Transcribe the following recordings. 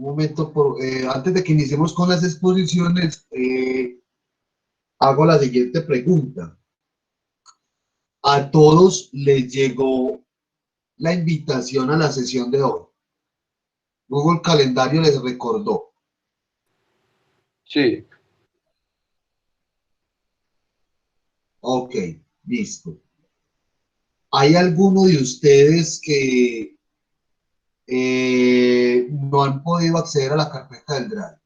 momento, antes de que iniciemos con las exposiciones, hago la siguiente pregunta. ¿A todos les llegó la invitación a la sesión de hoy? Google Calendario les recordó. Sí. Ok, listo. ¿Hay alguno de ustedes que no han podido acceder a la carpeta del Drive?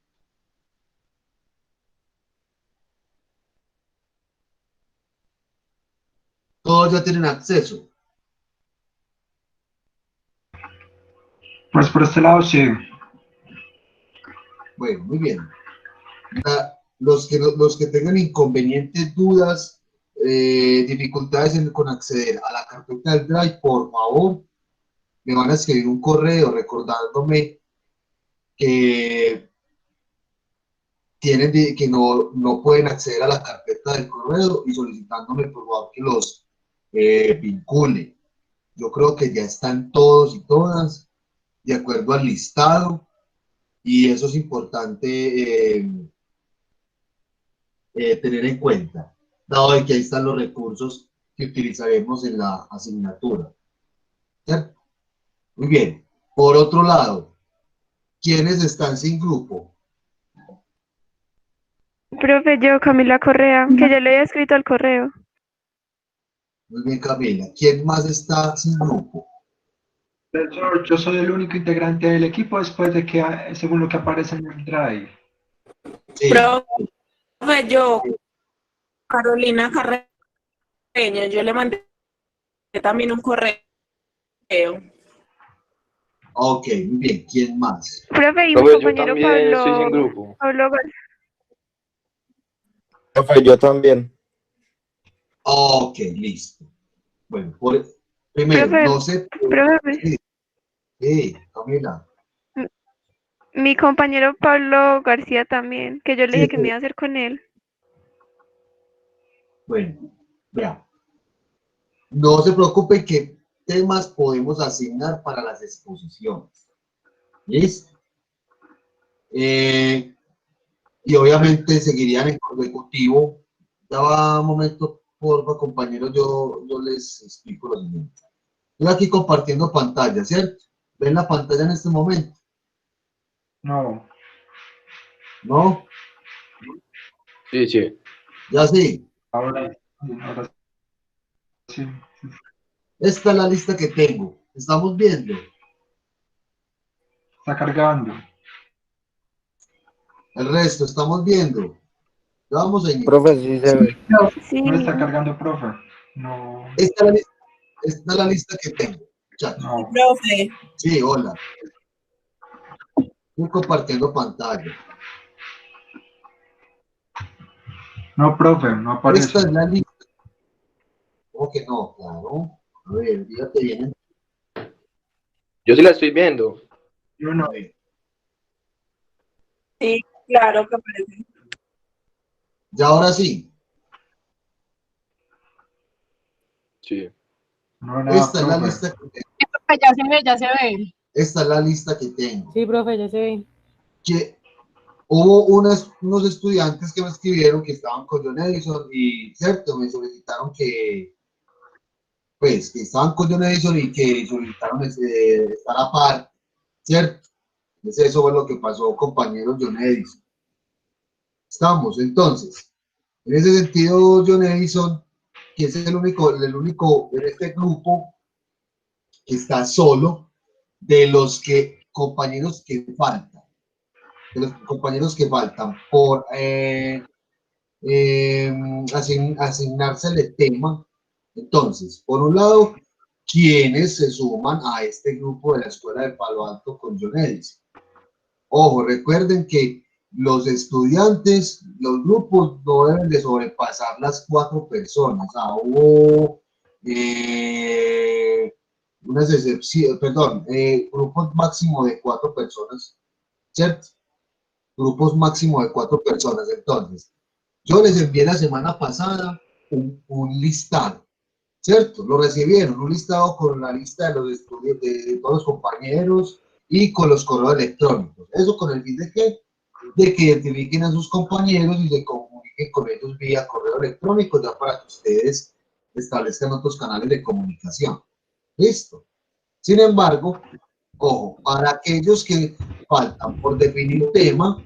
Todos ya tienen acceso. Pues por este lado sí. Bueno, muy bien. Los que tengan inconvenientes, dudas, dificultades con acceder a la carpeta del Drive, por favor, me van a escribir un correo recordándome que que no pueden acceder a la carpeta del correo y solicitándome por favor que los vincule. Yo creo que ya están todos y todas de acuerdo al listado y eso es importante tener en cuenta, dado de que ahí están los recursos que utilizaremos en la asignatura. ¿Cierto? Muy bien. Por otro lado, ¿quiénes están sin grupo? Profe, yo, Camila Correa, que yo le había escrito al correo. Muy bien, Camila. ¿Quién más está sin grupo? Yo soy el único integrante del equipo después de que, según lo que aparece en el Drive. Sí. Profe, yo, Carolina Carreño, yo le mandé también un correo. Ok, muy bien. ¿Quién más? Profe, y mi Profe, yo compañero también estoy sin grupo. Pablo Profe, yo también. Ok, listo. Bueno, primero, Profe, no sé. profe, Sí, Camila. mi compañero Pablo García también, que yo le Sí, dije que sí. me iba a hacer con él. Bueno, vea. No se preocupe qué temas podemos asignar para las exposiciones. ¿Listo? Y obviamente seguirían en consecutivo. Ya va un momento, porfa, compañeros, yo les explico lo siguiente. Estoy aquí compartiendo pantalla, ¿cierto? ¿Ven la pantalla en este momento? No. ¿No? Sí, sí. Ya sí. Ahora sí. Esta es la lista que tengo. Estamos viendo. Está cargando. El resto, estamos viendo. Ya vamos a iniciar. Profe, sí se ve. Sí, No está cargando, profe. No. Esta es la lista que tengo. Chat. No. Profe, Sí, hola. Estoy compartiendo pantalla. No, profe, no aparece. Esta es la lista. ¿Cómo que no? Claro. A ver, fíjate bien. Yo sí la estoy viendo. Yo no. A ver. sí, claro que aparece. Ya ahora sí. Sí. No, nada, Esta es la profe. lista que tengo. Ya se ve, ya se ve. Esta es la lista que tengo. Sí, profe, ya se ve. Que hubo unos estudiantes que me escribieron que estaban con John Edison y, cierto, me solicitaron pues, que estaban con John Edison y que solicitaron estar aparte, ¿cierto? Entonces, eso fue lo que pasó, compañeros John Edison. Estamos, entonces, en ese sentido, John Edison, que es el único en este grupo que está solo, de los compañeros que faltan, por asignarse el tema. Entonces, por un lado, quienes se suman a este grupo de la Escuela de Palo Alto con John Edison. Ojo, recuerden que los estudiantes, los grupos no deben de sobrepasar las 4 personas. Hubo unas excepciones, perdón, grupos máximo de 4 personas, ¿cierto? Grupos máximo de 4 personas. Entonces, yo les envié la semana pasada un listado, ¿cierto? Lo recibieron, un listado con la lista de los estudios de todos los compañeros y con los correos electrónicos. ¿Eso con el fin de qué? De que identifiquen a sus compañeros y se comuniquen con ellos vía correo electrónico, ya para que ustedes establezcan otros canales de comunicación. ¿Listo? Sin embargo, ojo, para aquellos que faltan por definir tema,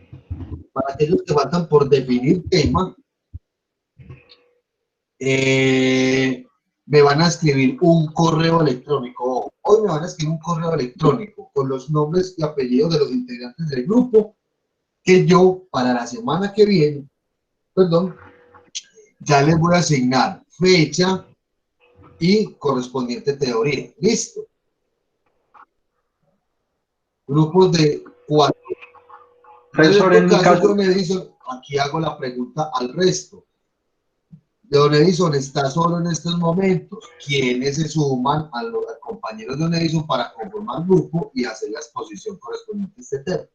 me van a escribir un correo electrónico. Hoy me van a escribir un correo electrónico con los nombres y apellidos de los integrantes del grupo, que yo para la semana que viene, ya les voy a asignar fecha y correspondiente teoría. ¿Listo? Grupos de 4. Profesor, en mi caso, Don Edison, aquí hago la pregunta al resto. Don Edison está solo en estos momentos. ¿Quiénes se suman a los compañeros de Don Edison para conformar grupo y hacer la exposición correspondiente a este tema?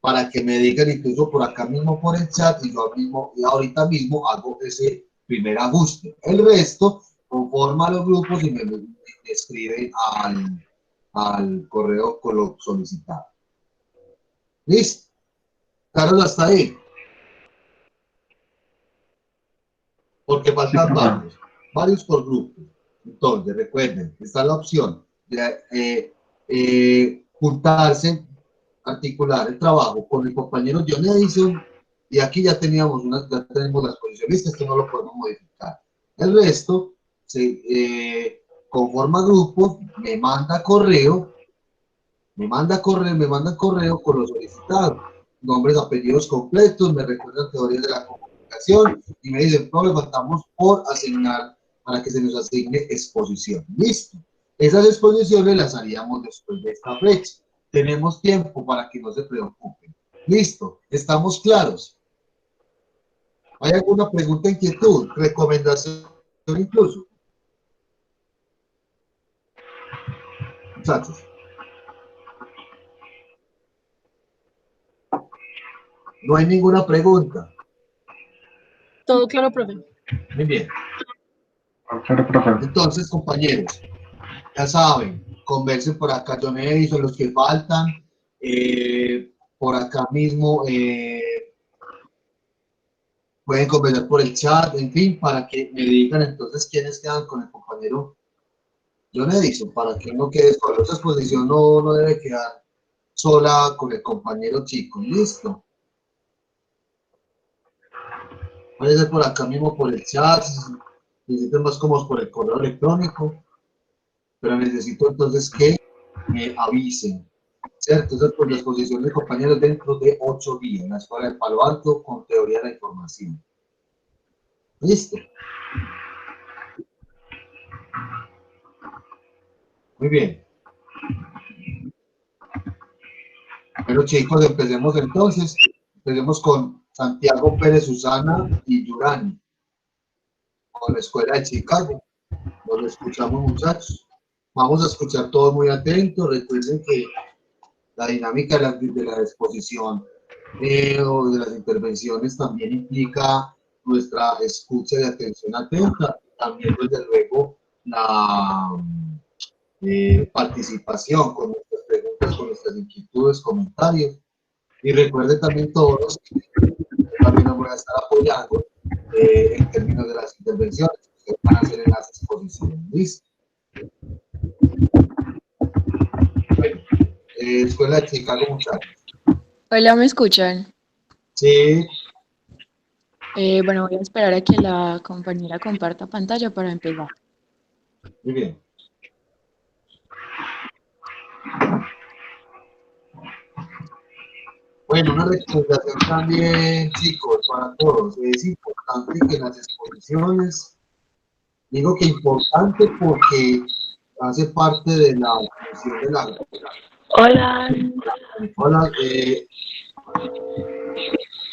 Para que me digan incluso por acá mismo por el chat, y yo mismo, y ahorita mismo hago ese primer ajuste. El resto conforma los grupos y me escriben al correo con lo solicitado. ¿Listo? Claro, hasta ahí. Porque faltan varios por grupo. Entonces, recuerden, está la opción de juntarse, articular el trabajo con el compañero John Edison, y aquí ya tenemos las posiciones, esto no lo podemos modificar. El resto se conforma grupo, me manda correo con los solicitados, nombres, apellidos completos, me recuerdan teorías de la comunicación y me dicen, no, le faltamos por asignar, para que se nos asigne exposición. Listo. Esas exposiciones las haríamos después de esta fecha. Tenemos tiempo para que no se preocupen. Listo. ¿Estamos claros? ¿Hay alguna pregunta, inquietud, recomendación incluso? Muchachos. No hay ninguna pregunta. Todo claro, profe. Muy bien. claro, profe. Entonces, compañeros, ya saben, conversen por acá, John Edison, los que faltan, por acá mismo, pueden conversar por el chat, en fin, para que me digan entonces quiénes quedan con el compañero John Edison, para que no quede solo. Esa exposición no debe quedar sola con el compañero chico. ¿Listo? Puede ser por acá mismo por el chat, si se sienten más cómodos por el correo electrónico, pero necesito entonces que me avisen, ¿cierto? Entonces, por la exposición de compañeros dentro de 8 días, en la Escuela de Palo Alto con teoría de la información. ¿Listo? Muy bien. Bueno, chicos, empecemos entonces. Empecemos con Santiago Pérez Susana y Yurani, con la Escuela de Chicago. Los escuchamos, muchachos. Vamos a escuchar todos muy atentos. Recuerden que la dinámica de la exposición o de las intervenciones también implica nuestra escucha de atención atenta. También, desde luego, la participación con nuestras preguntas, con nuestras inquietudes, comentarios. Y recuerden también todos que también nos voy a estar apoyando en términos de las intervenciones que van a hacer en las exposiciones. ¿Listo? Bueno, Escuela de Chicago, muchachos. Hola, ¿me escuchan? Sí. Bueno, voy a esperar a que la compañera comparta pantalla para empezar. Muy bien. Bueno, una recomendación también, chicos, para todos. Es importante que las exposiciones, digo que importante porque hace parte de la función de la... Hola. Hola,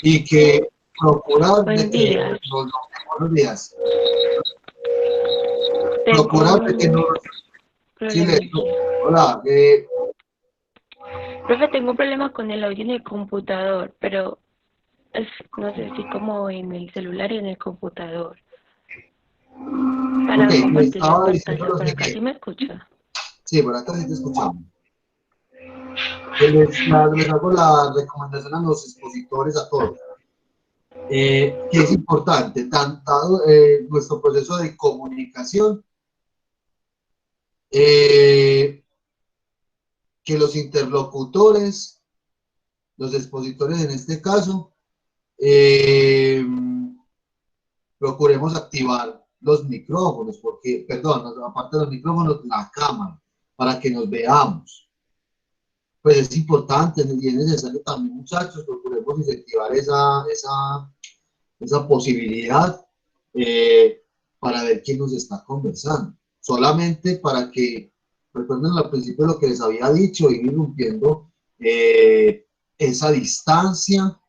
y que procurar de que buenos días. Procurar de que no... Chile, hola, Profe, tengo un problema con el audio en el computador, pero no sé si como en el celular y en el computador. Para ok, me compartir la estaba diciendo pantalla, lo por acá siguiente. sí me escucha. Sí, por acá sí te escuchamos. les hago la recomendación a los expositores, a todos, que es importante, tanto nuestro proceso de comunicación, que los interlocutores, los expositores en este caso, procuremos activar los micrófonos, porque, perdón, aparte de los micrófonos, la cámara, para que nos veamos. Pues es importante y es necesario también, muchachos, procuremos incentivar esa posibilidad para ver quién nos está conversando. Solamente para que, recuerden al principio lo que les había dicho, ir rompiendo esa distancia,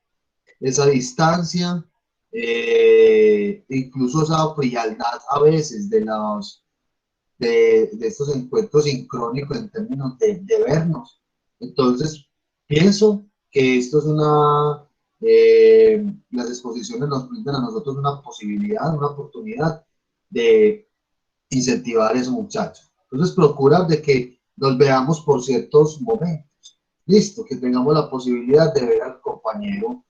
incluso esa frialdad a veces de estos encuentros sincrónicos en términos de vernos. Entonces, pienso que esto es las exposiciones nos brindan a nosotros una posibilidad, una oportunidad de incentivar a esos muchachos. Entonces, procurar de que nos veamos por ciertos momentos. Listo, que tengamos la posibilidad de ver al compañero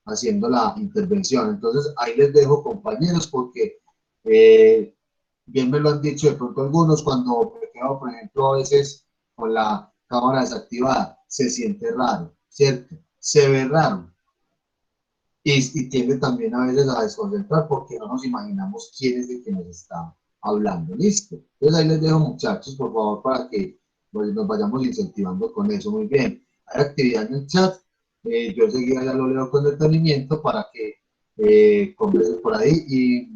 haciendo la intervención. Entonces, ahí les dejo, compañeros, porque bien me lo han dicho de pronto algunos, cuando me quedo, por ejemplo, a veces con la cámara desactivada, se siente raro, ¿cierto? Se ve raro. Y tiende también a veces a desconcentrar porque no nos imaginamos quién es el que nos está hablando. ¿Listo? Entonces ahí les dejo, muchachos, por favor, para que pues, nos vayamos incentivando con eso. Muy bien. Hay actividad en el chat. Yo enseguida ya lo leo con detenimiento para que conversen por ahí y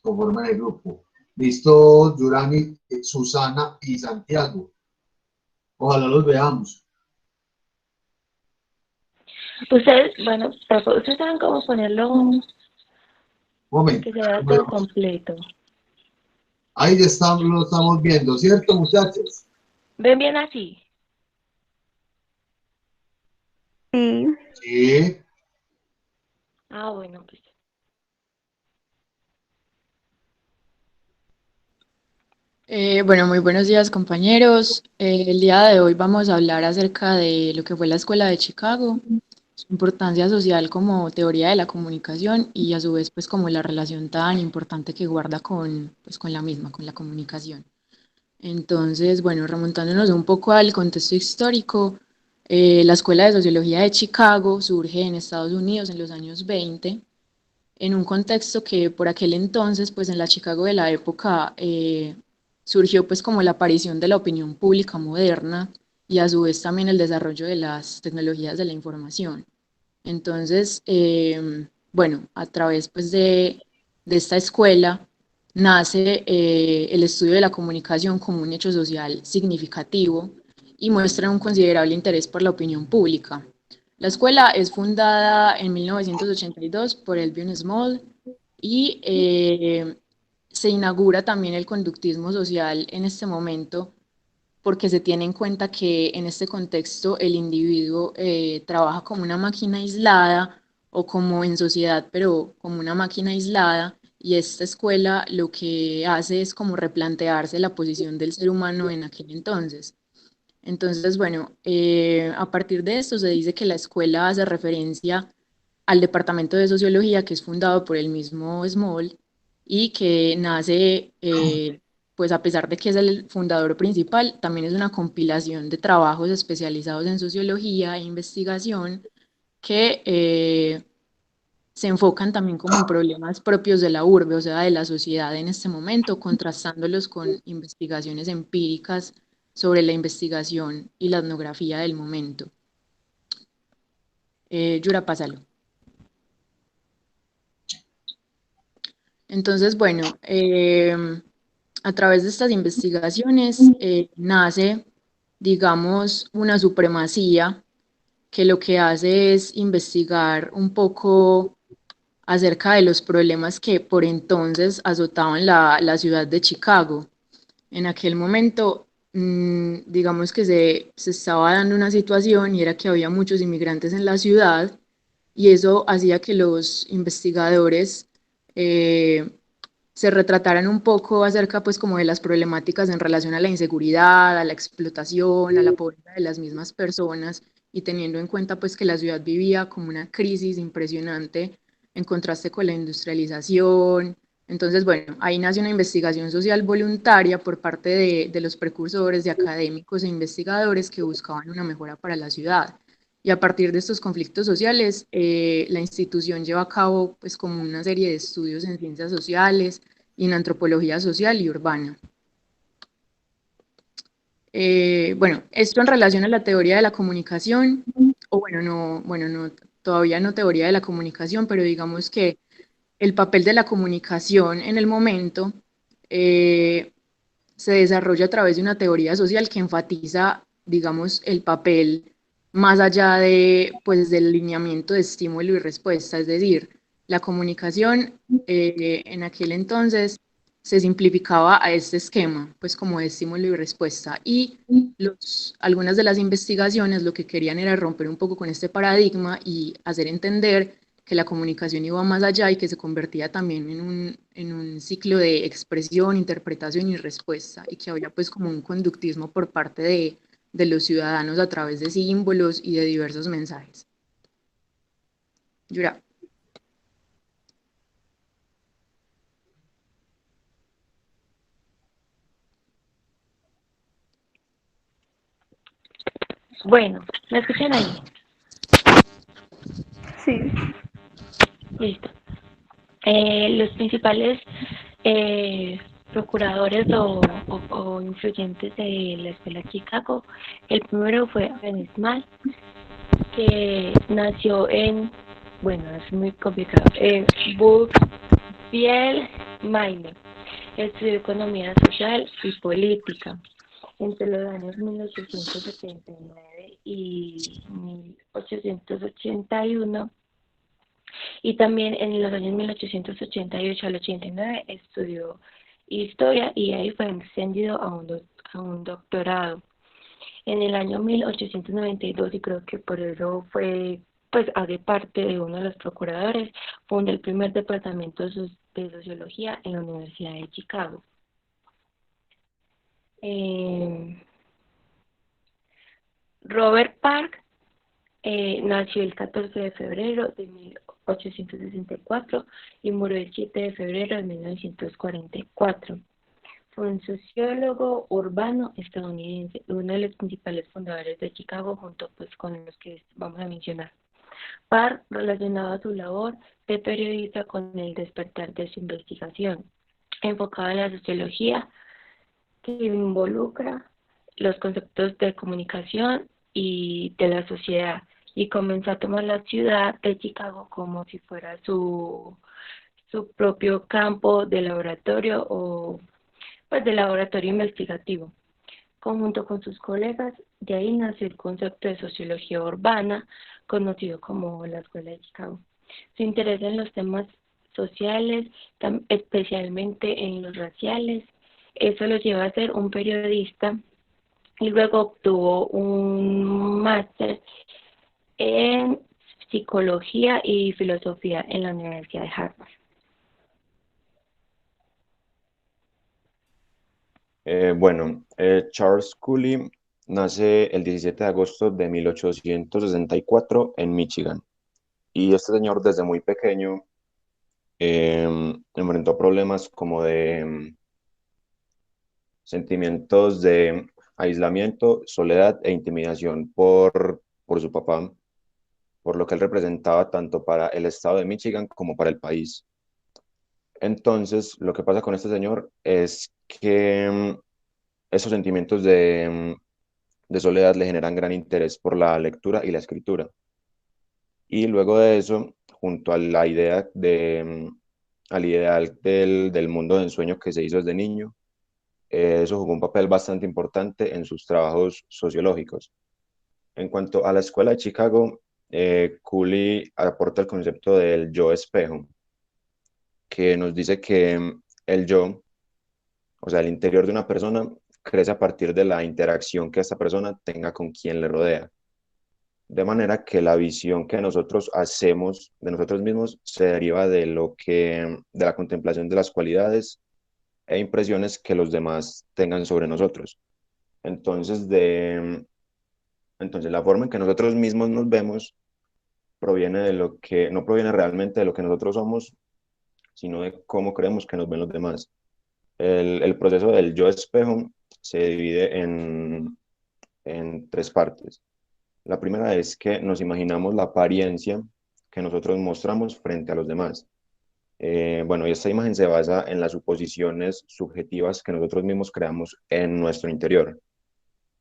conformen el grupo. Listo, Yurani, Susana y Santiago. Ojalá los veamos. Ustedes, bueno, ustedes saben cómo ponerlo, Momento. que se vea todo completo. Ahí ya lo estamos viendo, ¿cierto, muchachos? ¿Ven bien así? Sí. Sí. Ah, bueno, pues. Bueno, muy buenos días, compañeros. El día de hoy vamos a hablar acerca de lo que fue la Escuela de Chicago, su importancia social como teoría de la comunicación y a su vez pues como la relación tan importante que guarda pues, con la misma, con la comunicación. Entonces, bueno, remontándonos un poco al contexto histórico, la Escuela de Sociología de Chicago surge en Estados Unidos en los años 20, en un contexto que por aquel entonces, pues en la Chicago de la época, surgió pues como la aparición de la opinión pública moderna y a su vez también el desarrollo de las tecnologías de la información. Entonces, bueno, a través pues de esta escuela nace el estudio de la comunicación como un hecho social significativo y muestra un considerable interés por la opinión pública. La escuela es fundada en 1982 por Elvin Small y se inaugura también el conductismo social en este momento porque se tiene en cuenta que en este contexto el individuo trabaja como una máquina aislada o como en sociedad, pero como una máquina aislada, y esta escuela lo que hace es como replantearse la posición del ser humano en aquel entonces. Entonces, bueno, a partir de esto se dice que la escuela hace referencia al Departamento de Sociología, que es fundado por el mismo Small y que nace, pues a pesar de que es el fundador principal, también es una compilación de trabajos especializados en sociología e investigación que se enfocan también como en problemas propios de la urbe, o sea, de la sociedad en este momento, contrastándolos con investigaciones empíricas sobre la investigación y la etnografía del momento. Yura, pásalo. Entonces, bueno, a través de estas investigaciones nace, digamos, una supremacía que lo que hace es investigar un poco acerca de los problemas que por entonces azotaban la ciudad de Chicago. En aquel momento, digamos que se estaba dando una situación y era que había muchos inmigrantes en la ciudad y eso hacía que los investigadores se retrataran un poco acerca pues como de las problemáticas en relación a la inseguridad, a la explotación, a la pobreza de las mismas personas y teniendo en cuenta pues que la ciudad vivía como una crisis impresionante en contraste con la industrialización. Entonces, bueno, ahí nace una investigación social voluntaria por parte de los precursores, de académicos e investigadores que buscaban una mejora para la ciudad. Y a partir de estos conflictos sociales, la institución lleva a cabo pues como una serie de estudios en ciencias sociales y en antropología social y urbana. Bueno, esto en relación a la teoría de la comunicación, o no, todavía no teoría de la comunicación, pero digamos que el papel de la comunicación en el momento se desarrolla a través de una teoría social que enfatiza, digamos, el papel más allá de, pues, del lineamiento de estímulo y respuesta, es decir, la comunicación en aquel entonces se simplificaba a este esquema, pues como de estímulo y respuesta, y algunas de las investigaciones lo que querían era romper un poco con este paradigma y hacer entender que la comunicación iba más allá y que se convertía también en un ciclo de expresión, interpretación y respuesta, y que había pues como un conductismo por parte de los ciudadanos a través de símbolos y de diversos mensajes. Yura. Bueno, ¿me escuchan ahí? Sí. Listo. Los principales procuradores o influyentes de la escuela de Chicago, el primero fue Ben Small, que nació en, bueno, es muy complicado, Buckfield, Maine. Estudió economía social y política entre los años 1879 y 1881. Y también en los años 1888 al 89 estudió historia y ahí fue ascendido a un doctorado. En el año 1892, y creo que por eso fue, pues hace parte de uno de los procuradores, fundó el primer departamento de sociología en la Universidad de Chicago. Robert Park nació el 14 de febrero de 1864 y murió el 7 de febrero de 1944. Fue un sociólogo urbano estadounidense, uno de los principales fundadores de Chicago, junto pues con los que vamos a mencionar. Park relacionaba su labor de periodista con el despertar de su investigación, enfocada en la sociología, que involucra los conceptos de comunicación y de la sociedad, y comenzó a tomar la ciudad de Chicago como si fuera su propio campo de laboratorio o pues de laboratorio investigativo. Conjunto con sus colegas, de ahí nació el concepto de sociología urbana, conocido como la Escuela de Chicago. Su interés en los temas sociales, especialmente en los raciales, eso lo lleva a ser un periodista y luego obtuvo un máster en psicología y filosofía en la Universidad de Harvard. Charles Cooley nace el 17 de agosto de 1864 en Michigan. Y este señor desde muy pequeño enfrentó problemas como de sentimientos de aislamiento, soledad e intimidación por su papá, por lo que él representaba tanto para el estado de Michigan como para el país. Entonces, lo que pasa con este señor es que esos sentimientos de soledad le generan gran interés por la lectura y la escritura. Y luego de eso, junto a la idea al ideal del mundo de ensueño que se hizo desde niño, eso jugó un papel bastante importante en sus trabajos sociológicos. En cuanto a la escuela de Chicago, Cooley aporta el concepto del yo espejo, que nos dice que el yo, o sea, el interior de una persona, crece a partir de la interacción que esta persona tenga con quien le rodea. de manera que la visión que nosotros hacemos de nosotros mismos se deriva de la contemplación de las cualidades e impresiones que los demás tengan sobre nosotros. Entonces, entonces la forma en que nosotros mismos nos vemos proviene de lo que, no proviene realmente de lo que nosotros somos, sino de cómo creemos que nos ven los demás. El proceso del yo espejo se divide en tres partes. La primera es que nos imaginamos la apariencia que nosotros mostramos frente a los demás. Bueno, y esta imagen se basa en las suposiciones subjetivas que nosotros mismos creamos en nuestro interior.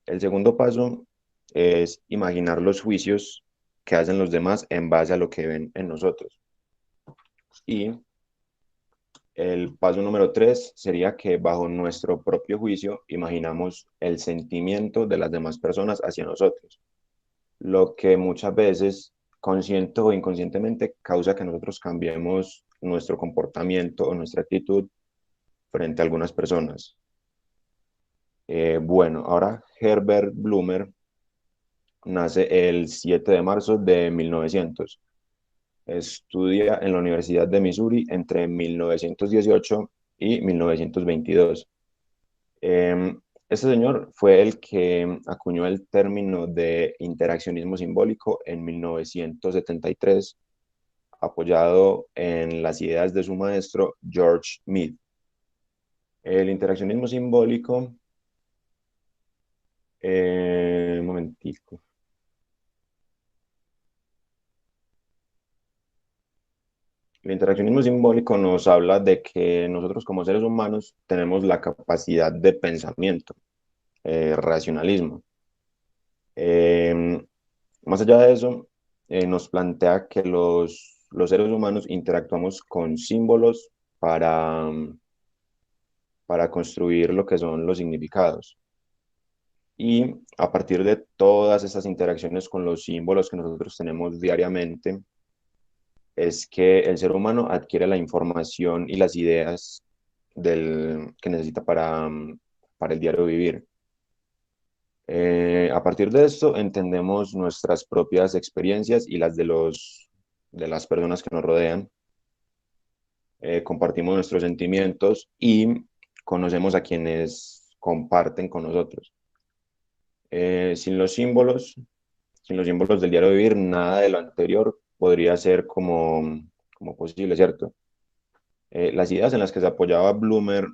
El segundo paso es imaginar los juicios que hacen los demás en base a lo que ven en nosotros. Y el paso número 3 sería que bajo nuestro propio juicio imaginamos el sentimiento de las demás personas hacia nosotros, lo que muchas veces, consciente o inconscientemente, causa que nosotros cambiemos nuestro comportamiento o nuestra actitud frente a algunas personas. Bueno, ahora Herbert Blumer nace el 7 de marzo de 1900. Estudia en la Universidad de Missouri entre 1918 y 1922. Este señor fue el que acuñó el término de interaccionismo simbólico en 1973, apoyado en las ideas de su maestro George Mead. El interaccionismo simbólico, un momentico. El interaccionismo simbólico nos habla de que nosotros como seres humanos tenemos la capacidad de pensamiento, racionalismo. Más allá de eso, nos plantea que los seres humanos interactuamos con símbolos para construir lo que son los significados. Y a partir de todas estas interacciones con los símbolos que nosotros tenemos diariamente, es que el ser humano adquiere la información y las ideas que necesita para el diario vivir. A partir de esto entendemos nuestras propias experiencias y las de las personas que nos rodean. Compartimos nuestros sentimientos y conocemos a quienes comparten con nosotros. Sin sin los símbolos del diario vivir, nada de lo anterior podría ser como posible, ¿cierto? Las ideas en las que se apoyaba Blumer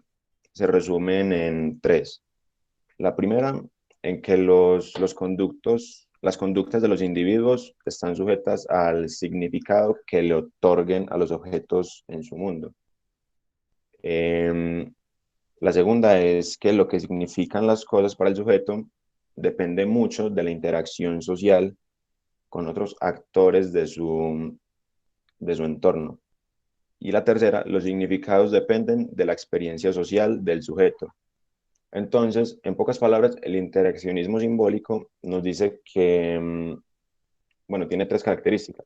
se resumen en tres. La primera, en que las conductas de los individuos están sujetas al significado que le otorguen a los objetos en su mundo. La segunda es que lo que significan las cosas para el sujeto depende mucho de la interacción social con otros actores de su entorno. Y la tercera, los significados dependen de la experiencia social del sujeto. Entonces, en pocas palabras, el interaccionismo simbólico nos dice que, bueno, tiene tres características.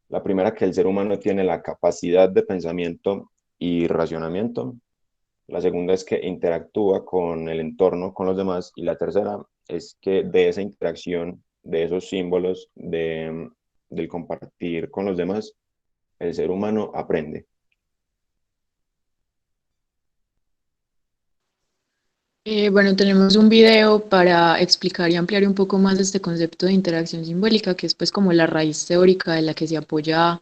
La primera, que el ser humano tiene la capacidad de pensamiento y racionamiento. La segunda es que interactúa con el entorno, con los demás. Y la tercera es que de esa interacción, de esos símbolos, del compartir con los demás, el ser humano aprende. Bueno, tenemos un video para explicar y ampliar un poco más este concepto de interacción simbólica, que es pues como la raíz teórica de la que se apoya,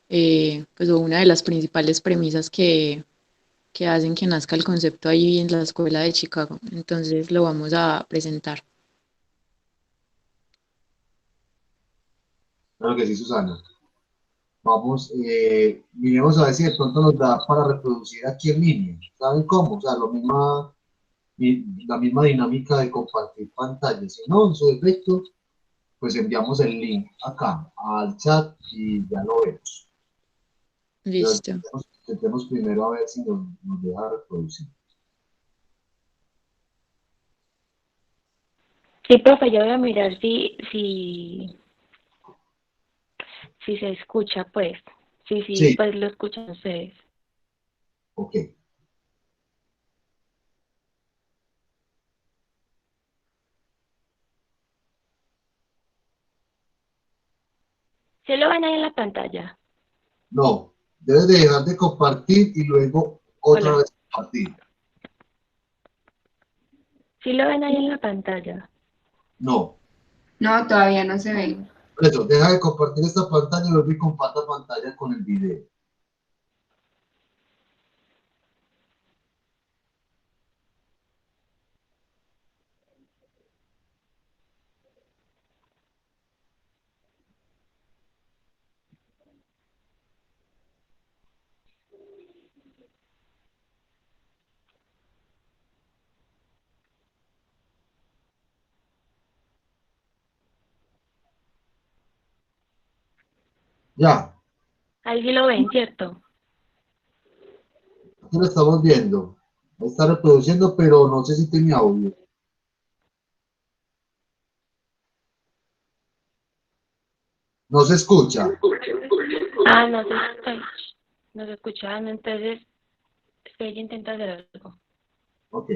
pues o una de las principales premisas que hacen que nazca el concepto ahí en la Escuela de Chicago. Entonces lo vamos a presentar. Claro que sí, Susana. Vamos, miremos a ver si de pronto nos da para reproducir aquí en línea. ¿Saben cómo? O sea, la misma dinámica de compartir pantalla. Si no, en su defecto, pues enviamos el link acá al chat y ya lo vemos. Pero Listo. intentemos primero a ver si nos deja reproducir. Sí, profe, yo voy a mirar si se escucha, pues. Sí, Sí, pues lo escuchan ustedes. ok. ¿Se lo ven ahí en la pantalla? No, debes de dejar de compartir y luego otra Hola. vez compartir. ¿Sí lo ven ahí en la pantalla? No, No, todavía no se ve. por eso, deja de compartir esta pantalla y luego y comparta pantalla con el video. Ya, Ahí sí lo ven, ¿cierto? aquí lo estamos viendo. Está reproduciendo, pero no sé si tiene audio. No se escucha. Ah, no se escuchaban, entonces estoy intentando hacer algo. Ok.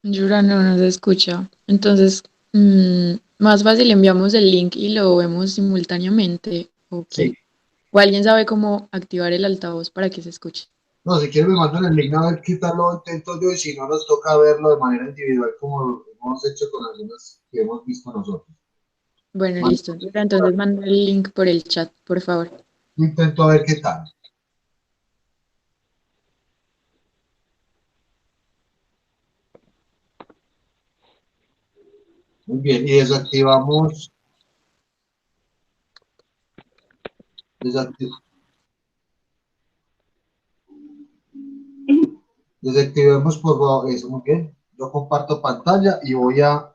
Yura, no se escucha. Entonces, más fácil enviamos el link y lo vemos simultáneamente. ¿O Sí. qué? ¿O alguien sabe cómo activar el altavoz para que se escuche? No, si quieres me mandan el link a ver qué tal lo intento yo y si no nos toca verlo de manera individual como hemos hecho con algunas que hemos visto nosotros. Bueno, Man- listo. Yura, entonces manda el link por el chat, por favor. Intento a ver qué tal. Muy bien, y desactivemos por favor eso, muy bien. Yo comparto pantalla y voy a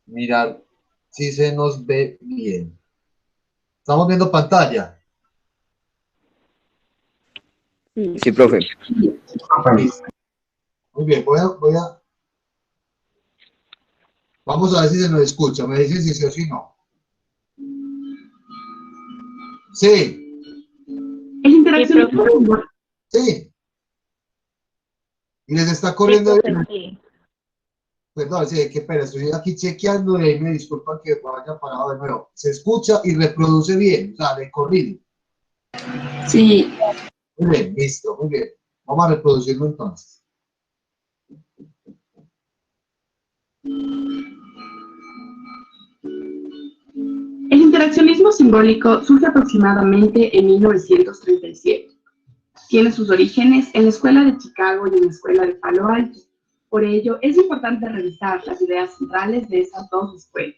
mirar si se nos ve bien. ¿Estamos viendo pantalla? Sí, profe. Listo. Muy bien, vamos a ver si se nos escucha. Me dicen si sí o si no. Sí, El interaccionismo simbólico. sí. Y les está Sí, corriendo profe, bien. sí. Perdón, sí, qué pena, estoy aquí chequeando y ahí me disculpan que vaya parado de nuevo. Se escucha y reproduce bien, o sea, de corrido. Sí, Muy bien, listo, muy bien. Vamos a reproducirlo entonces. el interaccionismo simbólico surge aproximadamente en 1937. Tiene sus orígenes en la Escuela de Chicago y en la Escuela de Palo Alto. Por ello, es importante revisar las ideas centrales de estas dos escuelas.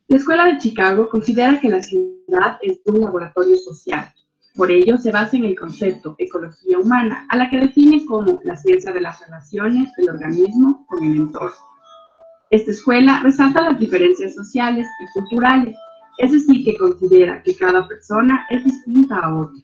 La Escuela de Chicago considera que la ciudad es un laboratorio social. Por ello, se basa en el concepto ecología humana, a la que define como la ciencia de las relaciones del organismo con el entorno. Esta escuela resalta las diferencias sociales y culturales, es decir, que considera que cada persona es distinta a otra.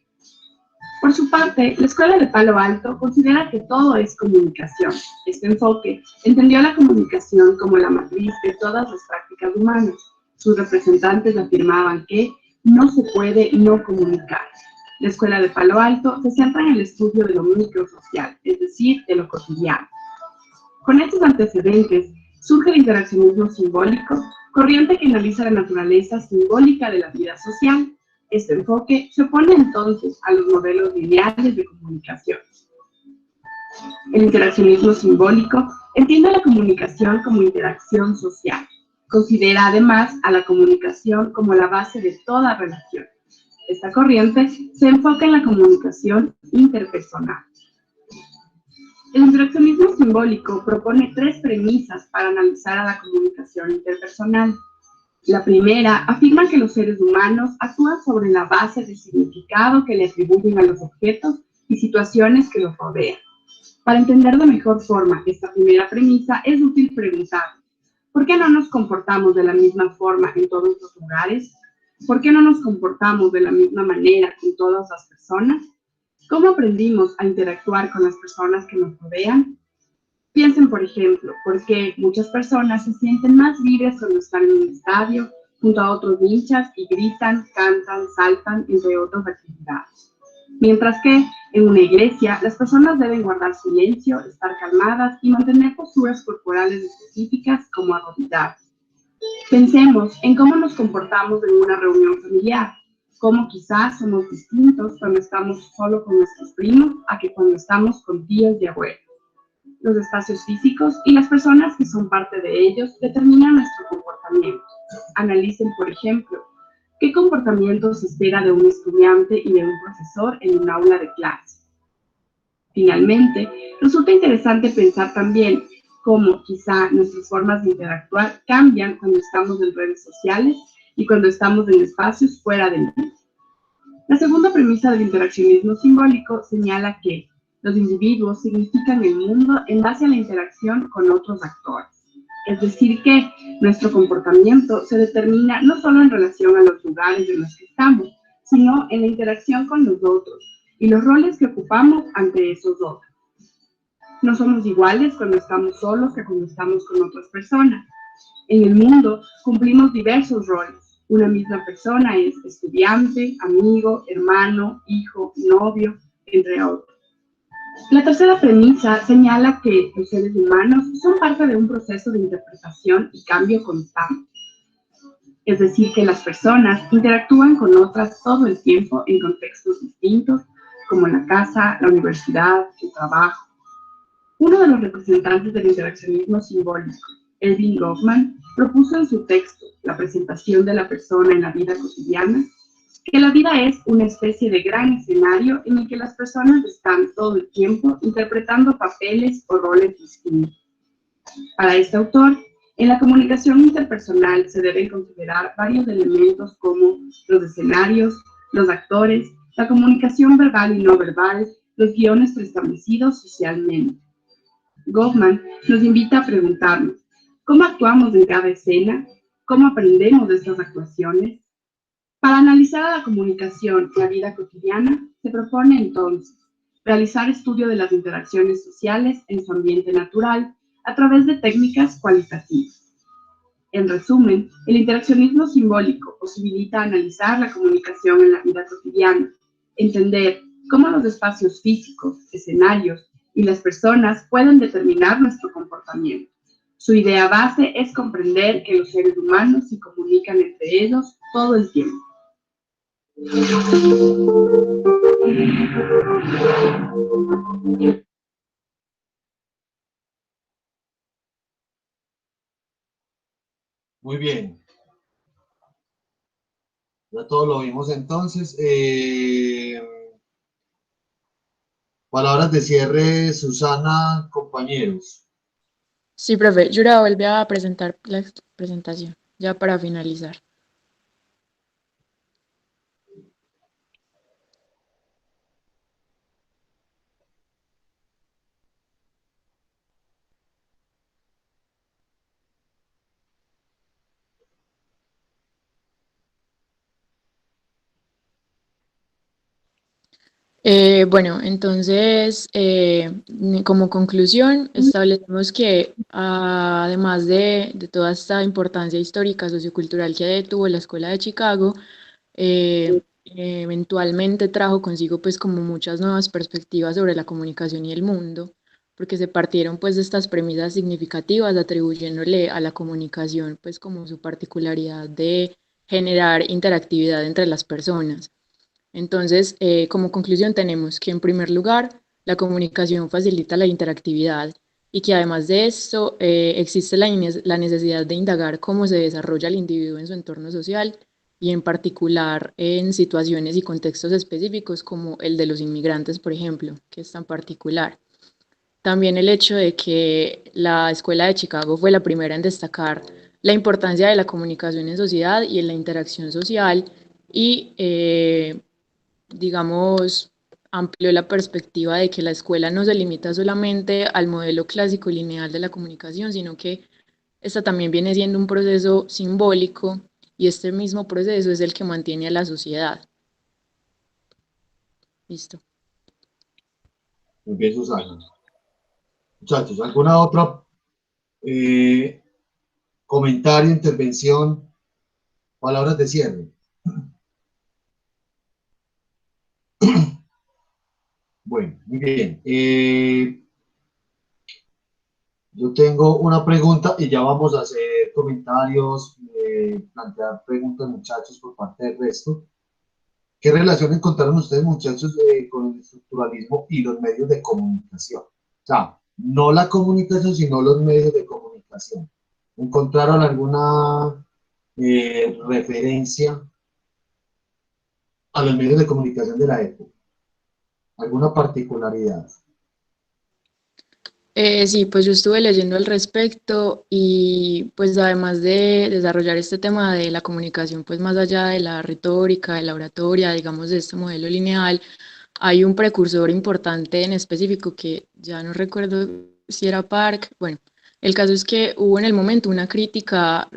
Por su parte, la Escuela de Palo Alto considera que todo es comunicación. Este enfoque entendió la comunicación como la matriz de todas las prácticas humanas. Sus representantes afirmaban que no se puede no comunicar. La Escuela de Palo Alto se centra en el estudio de lo microsocial, es decir, de lo cotidiano. Con estos antecedentes, surge el interaccionismo simbólico, corriente que analiza la naturaleza simbólica de la vida social. Este enfoque se opone entonces a los modelos lineales de comunicación. El interaccionismo simbólico entiende la comunicación como interacción social. Considera además a la comunicación como la base de toda relación. Esta corriente se enfoca en la comunicación interpersonal. El interaccionismo simbólico propone 3 premisas para analizar a la comunicación interpersonal. La primera afirma que los seres humanos actúan sobre la base del significado que le atribuyen a los objetos y situaciones que los rodean. Para entender de mejor forma esta primera premisa, es útil preguntar: ¿por qué no nos comportamos de la misma forma en todos los lugares? ¿Por qué no nos comportamos de la misma manera con todas las personas? ¿Cómo aprendimos a interactuar con las personas que nos rodean? Piensen, por ejemplo, por qué muchas personas se sienten más libres cuando están en un estadio, junto a otros hinchas y gritan, cantan, saltan, entre otras actividades. Mientras que en una iglesia, las personas deben guardar silencio, estar calmadas y mantener posturas corporales específicas como arrodillarse. Pensemos en cómo nos comportamos en una reunión familiar, cómo quizás somos distintos cuando estamos solo con nuestros primos a que cuando estamos con tíos y abuelos. Los espacios físicos y las personas que son parte de ellos determinan nuestro comportamiento. Analicen, por ejemplo, qué comportamiento se espera de un estudiante y de un profesor en un aula de clase. Finalmente, resulta interesante pensar también cómo quizá nuestras formas de interactuar cambian cuando estamos en redes sociales y cuando estamos en espacios fuera del mismo. La segunda premisa del interaccionismo simbólico señala que los individuos significan el mundo en base a la interacción con otros actores. Es decir, que nuestro comportamiento se determina no solo en relación a los lugares en los que estamos, sino en la interacción con los otros y los roles que ocupamos ante esos otros. No somos iguales cuando estamos solos que cuando estamos con otras personas. En el mundo cumplimos diversos roles. Una misma persona es estudiante, amigo, hermano, hijo, novio, entre otros. La tercera premisa señala que los seres humanos son parte de un proceso de interpretación y cambio constante. Es decir, que las personas interactúan con otras todo el tiempo en contextos distintos, como la casa, la universidad, el trabajo. Uno de los representantes del interaccionismo simbólico, Erving Goffman, propuso en su texto, La presentación de la persona en la vida cotidiana, que la vida es una especie de gran escenario en el que las personas están todo el tiempo interpretando papeles o roles distintos. Para este autor, en la comunicación interpersonal se deben considerar varios elementos como los escenarios, los actores, la comunicación verbal y no verbal, los guiones preestablecidos socialmente. Goffman nos invita a preguntarnos: ¿cómo actuamos en cada escena? ¿Cómo aprendemos de estas actuaciones? Para analizar a la comunicación en la vida cotidiana, se propone entonces realizar estudio de las interacciones sociales en su ambiente natural a través de técnicas cualitativas. En resumen, el interaccionismo simbólico posibilita analizar la comunicación en la vida cotidiana, entender cómo los espacios físicos, escenarios y las personas pueden determinar nuestro comportamiento. Su idea base es comprender que los seres humanos se comunican entre ellos todo el tiempo. Muy bien. Ya todo lo vimos entonces. Palabras de cierre, Susana, compañeros. Sí, profe, Yura vuelve a presentar la presentación, ya para finalizar. Bueno, entonces, como conclusión, establecemos que además de toda esta importancia histórica, sociocultural que tuvo la Escuela de Chicago, eventualmente trajo consigo pues como muchas nuevas perspectivas sobre la comunicación y el mundo, porque se partieron pues de estas premisas significativas atribuyéndole a la comunicación pues como su particularidad de generar interactividad entre las personas. Entonces, como conclusión tenemos que en primer lugar, la comunicación facilita la interactividad y que además de esto existe la necesidad de indagar cómo se desarrolla el individuo en su entorno social y en particular en situaciones y contextos específicos como el de los inmigrantes, por ejemplo, que es tan particular. también el hecho de que la Escuela de Chicago fue la primera en destacar la importancia de la comunicación en sociedad y en la interacción social y, digamos, amplió la perspectiva de que la escuela no se limita solamente al modelo clásico y lineal de la comunicación, sino que esta también viene siendo un proceso simbólico y este mismo proceso es el que mantiene a la sociedad. Listo. Muy bien, Susana. Muchachos, ¿alguna otra comentario, intervención, palabras de cierre? Bueno, muy bien. Yo tengo una pregunta y ya vamos a hacer comentarios, plantear preguntas, muchachos, por parte del resto. ¿Qué relación encontraron ustedes, muchachos, con el estructuralismo y los medios de comunicación? O sea, no la comunicación, sino los medios de comunicación. ¿Encontraron alguna referencia a los medios de comunicación de la época? ¿Alguna particularidad? Sí, pues yo estuve leyendo al respecto y pues además de desarrollar este tema de la comunicación, pues más allá de la retórica, de la oratoria, digamos de este modelo lineal, hay un precursor importante en específico que ya no recuerdo si era Park. Bueno, el caso es que hubo en el momento una crítica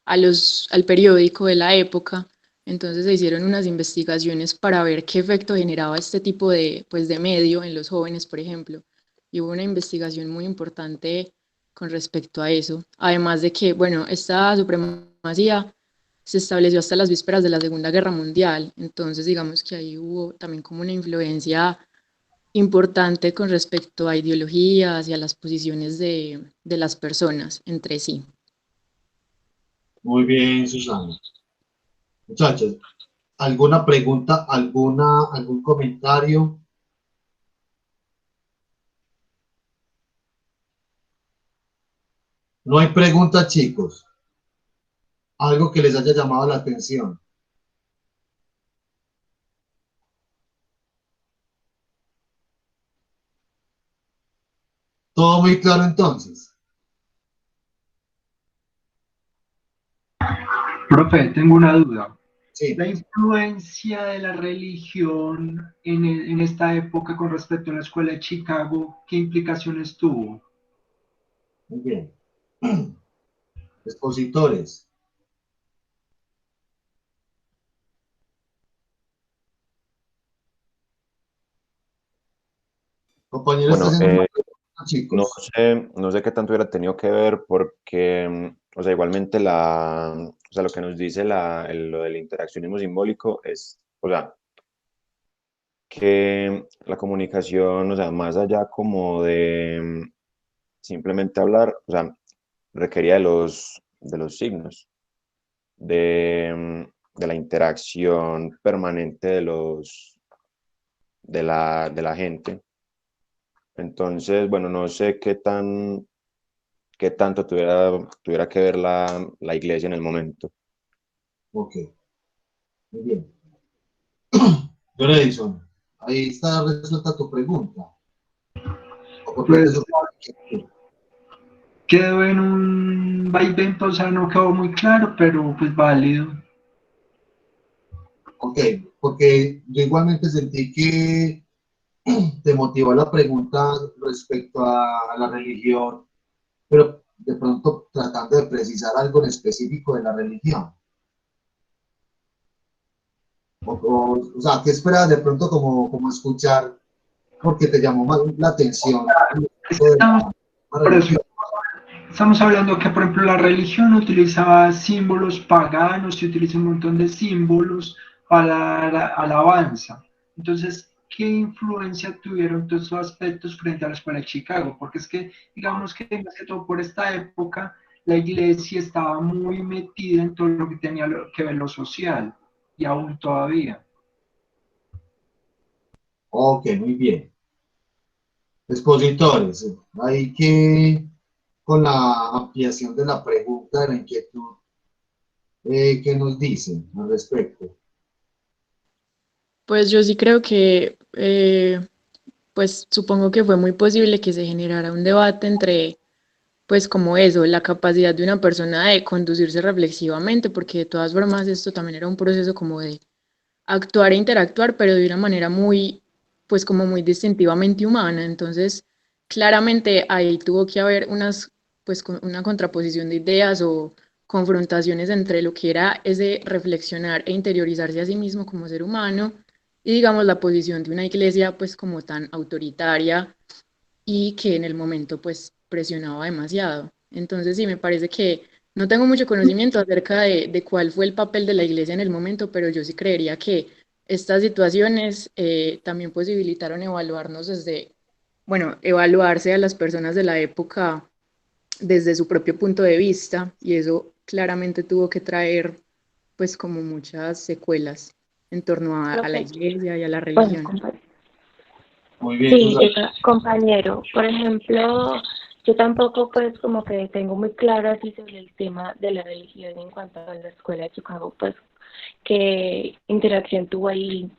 al periódico de la época, entonces se hicieron unas investigaciones para ver qué efecto generaba este tipo de, pues, de medio en los jóvenes, por ejemplo. Y hubo una investigación muy importante con respecto a eso. Además de que, bueno, esta supremacía se estableció hasta las vísperas de la Segunda Guerra Mundial. Entonces, digamos que ahí hubo también como una influencia importante con respecto a ideologías y a las posiciones de las personas entre sí. Muy bien, Susana. Muchachos, ¿alguna pregunta, algún comentario? No hay preguntas, chicos. Algo que les haya llamado la atención. ¿Todo muy claro entonces? Profe, tengo una duda. Sí. La influencia de la religión en esta época con respecto a la escuela de Chicago, ¿qué implicaciones tuvo? Muy bien. Expositores. Compañeros, Bueno, ¿estás haciendo una pregunta, no chicos? no sé qué tanto hubiera tenido que ver porque, o sea, igualmente o sea, lo que nos dice lo del interaccionismo simbólico es, o sea, que la comunicación, o sea, más allá como de simplemente hablar, o sea, requería de los signos, de la interacción permanente de la gente. Entonces, bueno, no sé qué tanto tuviera que ver la iglesia en el momento. Ok, muy bien. John Edison, ahí está resuelta tu pregunta. ¿O por qué te Pues surgió? quedó en un vaivén, o sea, no quedó muy claro, pero pues válido. Ok, porque yo igualmente sentí que te motivó la pregunta respecto a la religión, pero de pronto tratando de precisar algo en específico de la religión. O sea, ¿qué esperas de pronto como escuchar? Porque te llamó más la atención Estamos, la por eso, religión. estamos hablando que, por ejemplo, la religión utilizaba símbolos paganos y utiliza un montón de símbolos para la alabanza. Entonces, ¿qué influencia tuvieron todos esos aspectos frente a la escuela de Chicago? Porque es que, digamos que más que todo por esta época, la iglesia estaba muy metida en todo lo que tenía que ver lo social, y aún todavía. Ok, muy bien. Expositores, hay que, con la ampliación de la pregunta, de la inquietud, ¿qué nos dicen al respecto? Pues yo sí creo que pues supongo que fue muy posible que se generara un debate entre, pues como eso, la capacidad de una persona de conducirse reflexivamente, porque de todas formas esto también era un proceso como de actuar e interactuar, pero de una manera muy, pues como muy distintivamente humana. Entonces, claramente ahí tuvo que haber unas, pues una contraposición de ideas o confrontaciones entre lo que era ese reflexionar e interiorizarse a sí mismo como ser humano y digamos la posición de una iglesia pues como tan autoritaria y que en el momento pues presionaba demasiado. Entonces sí, me parece que no tengo mucho conocimiento acerca de cuál fue el papel de la iglesia en el momento, pero yo sí creería que estas situaciones también posibilitaron evaluarnos desde, bueno, evaluarse a las personas de la época desde su propio punto de vista y eso claramente tuvo que traer pues como muchas secuelas en torno a la Profe, iglesia y a la bueno, religión. Muy bien, sí, Susana. compañero, por ejemplo, yo tampoco pues como que tengo muy claro así sobre el tema de la religión en cuanto a la escuela de Chicago, pues qué interacción tuvo ahí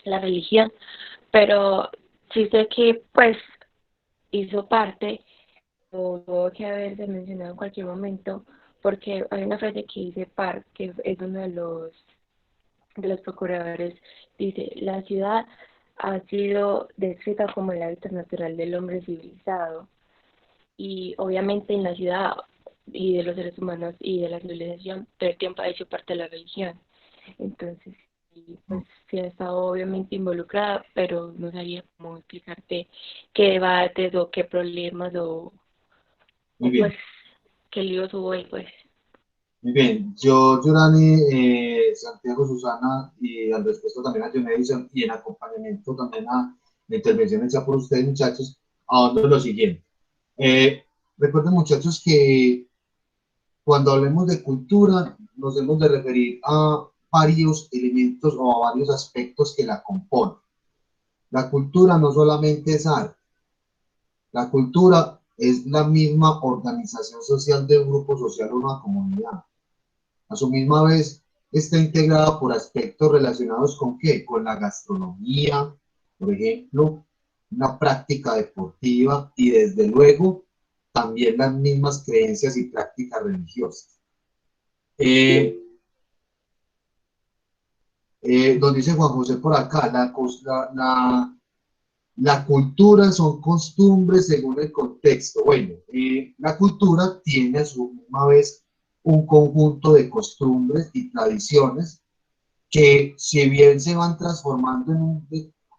la religión, pero sí sé que pues hizo parte o tuvo que haberse mencionado en cualquier momento, porque hay una frase que dice Park, que es uno de los procuradores, dice, la ciudad ha sido descrita como el hábitat natural del hombre civilizado y obviamente en la ciudad y de los seres humanos y de la civilización todo el tiempo ha hecho parte de la religión. Entonces, sí, pues sí ha estado obviamente involucrada, pero no sabía cómo explicarte qué debates o qué problemas Muy o pues bien. qué líos hubo ahí, pues. Muy bien, yo, Yurani, Santiago, Susana, y al respecto también a John Edison, y en acompañamiento también a la intervención hecha por ustedes, muchachos, ahondo en lo siguiente. Recuerden, muchachos, que cuando hablemos de cultura, nos debemos de referir a varios elementos o a varios aspectos que la componen. La cultura no solamente es arte, la cultura es la misma organización social de un grupo social o una comunidad. A su misma vez, está integrada por aspectos relacionados con ¿qué? Con la gastronomía, por ejemplo, una práctica deportiva y desde luego también las mismas creencias y prácticas religiosas. Eh, Donde dice Juan José por acá, la cultura son costumbres según el contexto. Bueno, la cultura tiene a su misma vez un conjunto de costumbres y tradiciones que si bien se van transformando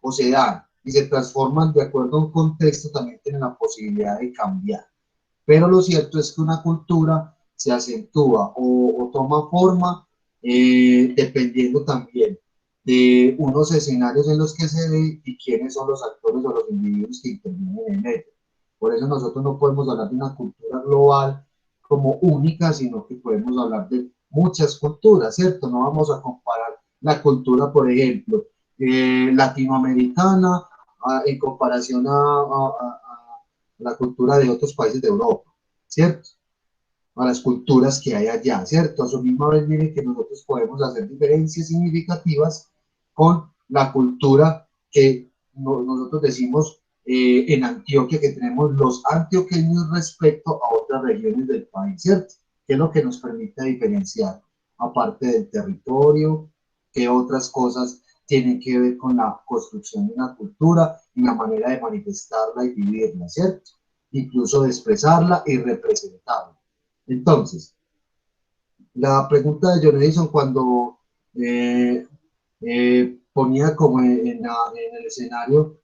o se dan y se transforman de acuerdo a un contexto, también tienen la posibilidad de cambiar. Pero lo cierto es que una cultura se acentúa o toma forma dependiendo también de unos escenarios en los que se ve y quiénes son los actores o los individuos que intervienen en ello. Por eso nosotros no podemos hablar de una cultura global como única, sino que podemos hablar de muchas culturas, ¿cierto? No vamos a comparar la cultura, por ejemplo, latinoamericana en comparación a la cultura de otros países de Europa, ¿cierto? A las culturas que hay allá, ¿cierto? A su misma vez, miren que nosotros podemos hacer diferencias significativas con la cultura que nosotros decimos en Antioquia, que tenemos los antioqueños respecto a otras regiones del país, ¿cierto? Que es lo que nos permite diferenciar, aparte del territorio, que otras cosas tienen que ver con la construcción de una cultura y la manera de manifestarla y vivirla, ¿cierto? Incluso de expresarla y representarla. Entonces, la pregunta de John Edison cuando ponía como en el escenario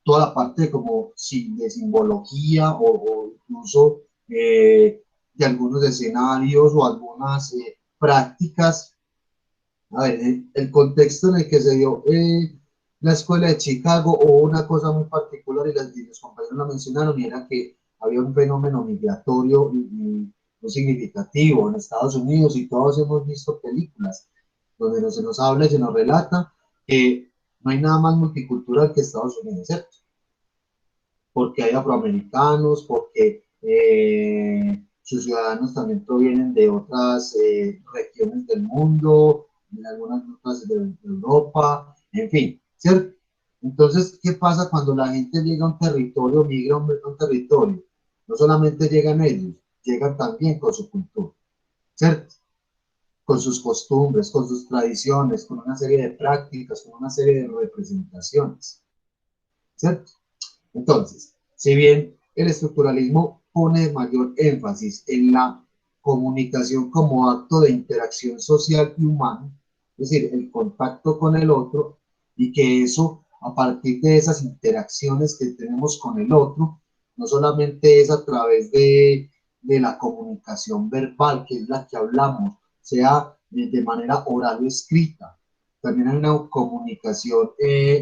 toda la parte como de simbología o incluso de algunos escenarios o algunas prácticas. A ver, el contexto en el que se dio la escuela de Chicago hubo una cosa muy particular y los compañeros la mencionaron y era que había un fenómeno migratorio muy significativo en Estados Unidos y todos hemos visto películas donde se nos habla y se nos relata que no hay nada más multicultural que Estados Unidos, ¿cierto? Porque hay afroamericanos, porque sus ciudadanos también provienen de otras regiones del mundo, de algunas otras de Europa, en fin, ¿cierto? Entonces, ¿qué pasa cuando la gente llega a un territorio, migra a un territorio? No solamente llegan ellos, llegan también con su cultura, ¿cierto? Con sus costumbres, con sus tradiciones, con una serie de prácticas, con una serie de representaciones, ¿cierto? Entonces, si bien el estructuralismo pone mayor énfasis en la comunicación como acto de interacción social y humana, es decir, el contacto con el otro, y que eso, a partir de esas interacciones que tenemos con el otro, no solamente es a través de la comunicación verbal, que es la que hablamos, sea de manera oral o escrita, también hay una comunicación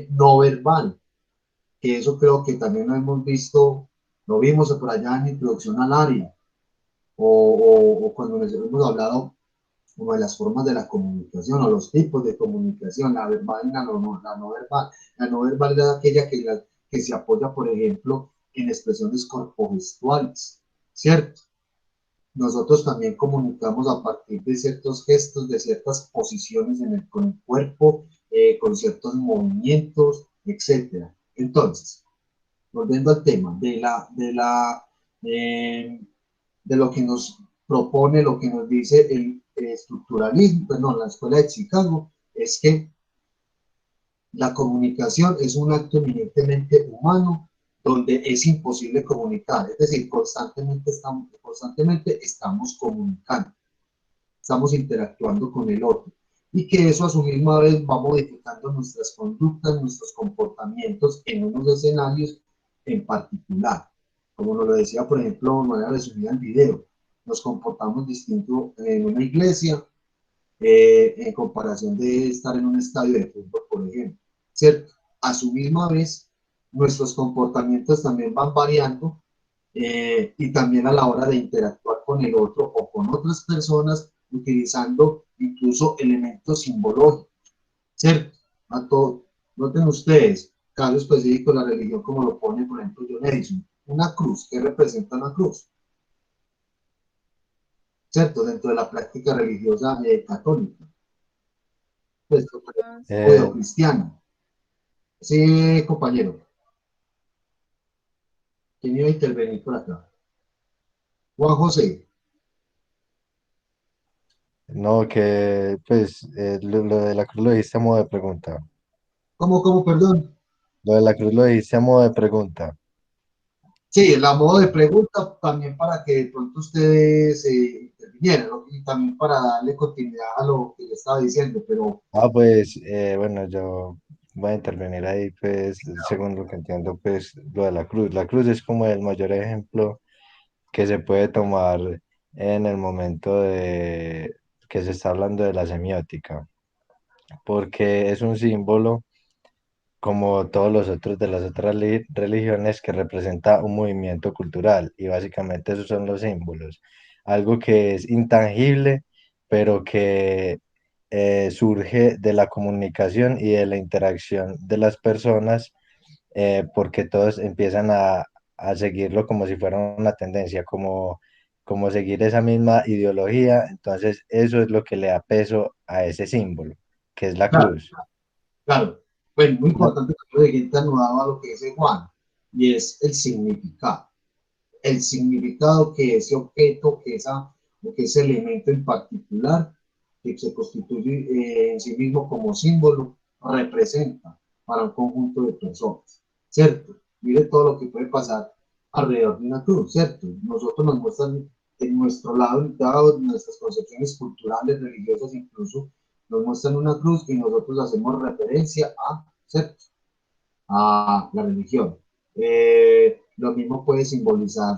no verbal, que eso creo que también lo hemos visto, lo vimos por allá en Introducción al Área, o cuando les hemos hablado como de las formas de la comunicación o los tipos de comunicación, la verbal y la no verbal. La no verbal es aquella que se apoya, por ejemplo, en expresiones corpogestuales, ¿cierto? Nosotros también comunicamos a partir de ciertos gestos, de ciertas posiciones con el cuerpo, con ciertos movimientos, etcétera. Entonces, volviendo al tema eh, de lo que nos propone, lo que nos dice el estructuralismo, perdón, la Escuela de Chicago, es que la comunicación es un acto eminentemente humano donde es imposible comunicar, es decir, constantemente estamos comunicando, estamos interactuando con el otro, y que eso a su misma vez va modificando nuestras conductas, nuestros comportamientos en unos escenarios en particular. Como nos lo decía, por ejemplo, de manera resumida el video, nos comportamos distinto en una iglesia en comparación de estar en un estadio de fútbol, por ejemplo, ¿cierto? A su misma vez, nuestros comportamientos también van variando y también a la hora de interactuar con el otro o con otras personas, utilizando incluso elementos simbológicos, ¿cierto? Noten ustedes, caso específico de la religión, como lo pone, por ejemplo, John Edison, una cruz. ¿Qué representa una cruz? ¿Cierto? Dentro de la práctica religiosa católica, pues, cristiana. Sí, compañero. ¿Quién iba a intervenir por acá? Juan José. No, que pues lo de la cruz lo dijiste a modo de pregunta. ¿Cómo, perdón? Lo de la cruz lo dijiste a modo de pregunta. Sí, el modo de pregunta también para que de pronto ustedes intervinieran, ¿no? Y también para darle continuidad a lo que yo estaba diciendo, pero Pues bueno, yo voy a intervenir ahí, pues según lo que entiendo, pues lo de la cruz. La cruz es como el mayor ejemplo que se puede tomar en el momento de que se está hablando de la semiótica, porque es un símbolo como todos los otros de las otras religiones, que representa un movimiento cultural, y básicamente esos son los símbolos, algo que es intangible, pero que surge de la comunicación y de la interacción de las personas, porque todos empiezan a seguirlo como si fuera una tendencia, como seguir esa misma ideología. Entonces eso es lo que le da peso a ese símbolo, que es la claro, cruz. claro. Bueno, muy importante que lo dijiste anudado a lo que dice Juan, y es el significado. El significado que ese objeto, que ese elemento en particular, que se constituye en sí mismo como símbolo, representa para un conjunto de personas, ¿cierto? Mire todo lo que puede pasar alrededor de una cruz, ¿cierto? Nosotros nos muestran en nuestro lado, en nuestras concepciones culturales, religiosas incluso, nos muestran una cruz y nosotros hacemos referencia a, ¿cierto? A la religión. Lo mismo puede simbolizar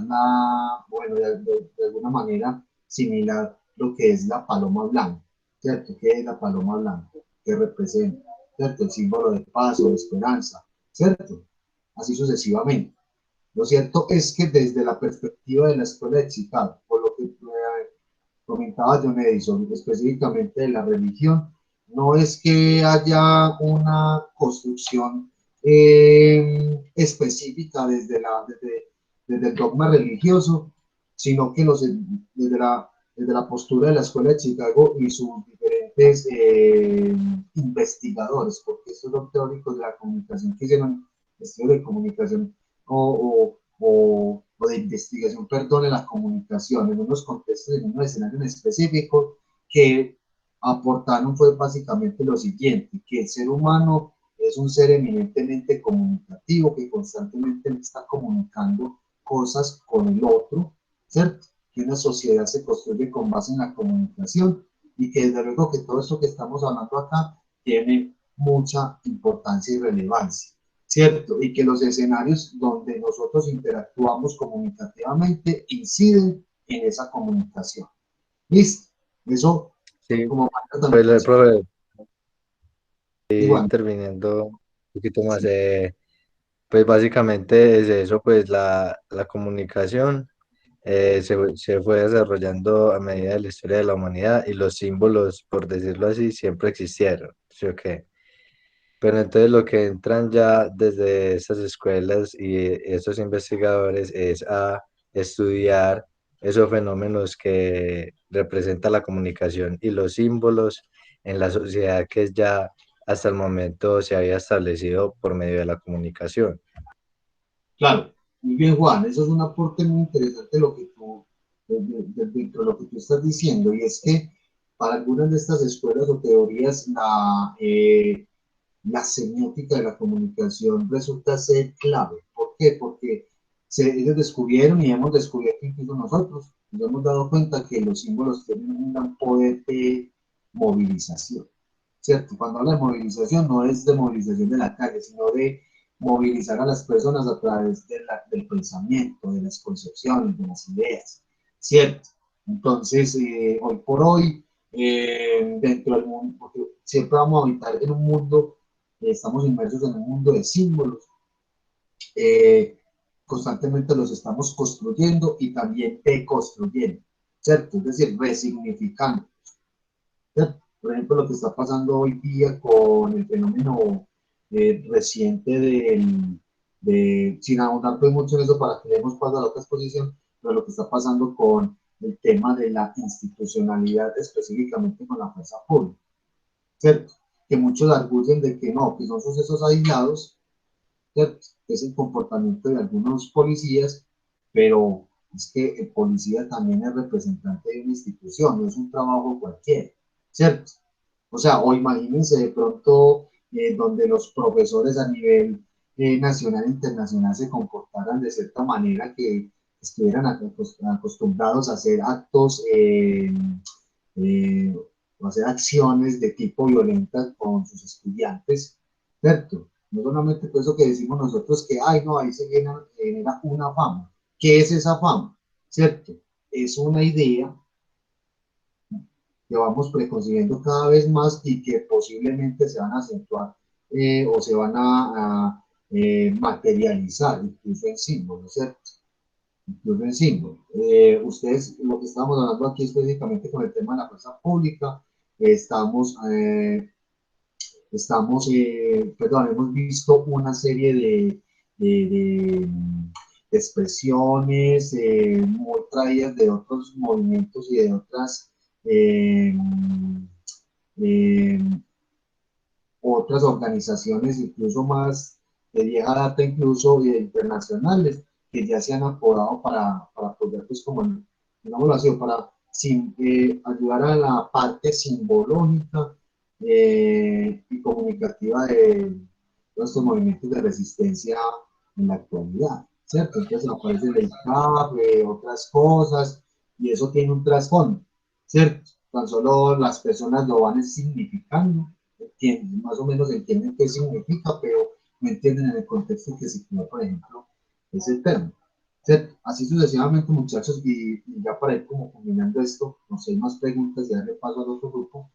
bueno, de alguna manera similar lo que es la paloma blanca, ¿cierto? ¿Qué es la paloma blanca? ¿Qué representa? ¿Cierto? El símbolo de paz o de esperanza, ¿cierto? Así sucesivamente. Lo cierto es que desde la perspectiva de la Escuela de Chicago, por lo que comentaba John Edison, específicamente de la religión, no es que haya una construcción específica desde el dogma religioso, sino que desde la postura de la Escuela de Chicago y sus diferentes investigadores, porque estos dos teóricos de la comunicación que hicieron estudios de comunicación o de investigación, perdón, en la comunicación, en unos contextos, en unos escenarios específicos, que aportaron fue básicamente lo siguiente, que el ser humano es un ser eminentemente comunicativo, que constantemente está comunicando cosas con el otro, ¿cierto? Que una sociedad se construye con base en la comunicación y que desde luego que todo esto que estamos hablando acá tiene mucha importancia y relevancia, ¿cierto? Y que los escenarios donde nosotros interactuamos comunicativamente inciden en esa comunicación. ¿Listo? Eso Sí, como pues, profe, igual. interviniendo un poquito más, Sí. pues básicamente es eso, pues la comunicación se fue desarrollando a medida de la historia de la humanidad y los símbolos, por decirlo así, siempre existieron, ¿sí o qué? Pero entonces lo que entran ya desde esas escuelas y esos investigadores es a estudiar esos fenómenos que representa la comunicación y los símbolos en la sociedad que ya hasta el momento se había establecido por medio de la comunicación. Claro, muy bien, Juan, eso es un aporte muy interesante lo que tú, dentro de lo que tú estás diciendo, y es que para algunas de estas escuelas o teorías la semiótica de la comunicación resulta ser clave. ¿Por qué? Porque ellos descubrieron y hemos descubierto incluso nosotros, nos hemos dado cuenta que los símbolos tienen un gran poder de movilización, ¿cierto? Cuando habla de movilización no es de movilización de la calle, sino de movilizar a las personas a través del pensamiento, de las concepciones, de las ideas, ¿cierto? Entonces, hoy por hoy, dentro del mundo, porque siempre vamos a habitar en un mundo, estamos inmersos en un mundo de símbolos, constantemente los estamos construyendo y también deconstruyendo, ¿cierto? Es decir, resignificando, ¿cierto? Por ejemplo, lo que está pasando hoy día con el fenómeno reciente sin ahondar pues mucho en eso para que demos paso a la otra exposición, pero lo que está pasando con el tema de la institucionalidad específicamente con la fuerza pública, ¿cierto? Que muchos arguyen de que no, que son sucesos aislados, ¿cierto? Que es el comportamiento de algunos policías, pero es que el policía también es representante de una institución, no es un trabajo cualquiera, ¿cierto? O sea, o imagínense de pronto donde los profesores a nivel nacional e internacional se comportaran de cierta manera que estuvieran acostumbrados a hacer actos o hacer acciones de tipo violenta con sus estudiantes, ¿cierto? No solamente por eso que decimos nosotros que, ay, no, ahí se genera una fama. ¿Qué es esa fama? ¿Cierto? Es una idea que vamos preconcibiendo cada vez más y que posiblemente se van a acentuar o se van a materializar, incluso en símbolos, ¿cierto? Incluso en símbolos. Ustedes, lo que estamos hablando aquí específicamente con el tema de la fuerza pública, hemos visto una serie de expresiones muy traídas de otros movimientos y de otras eh, otras organizaciones incluso más de vieja data, incluso internacionales, que ya se han apodado para poder, pues como, digámoslo así, para ayudar a la parte simbológica y comunicativa de todos estos movimientos de resistencia en la actualidad, ¿cierto? Entonces aparece el CAP, otras cosas, y eso tiene un trasfondo, ¿cierto? Tan solo las personas lo van significando, entienden, más o menos entienden qué significa, pero no entienden en el contexto que se creó, por ejemplo, ese término. ¿Cierto? Así sucesivamente, muchachos, y ya para ir como combinando esto, no sé, más preguntas y darle paso al otro grupo.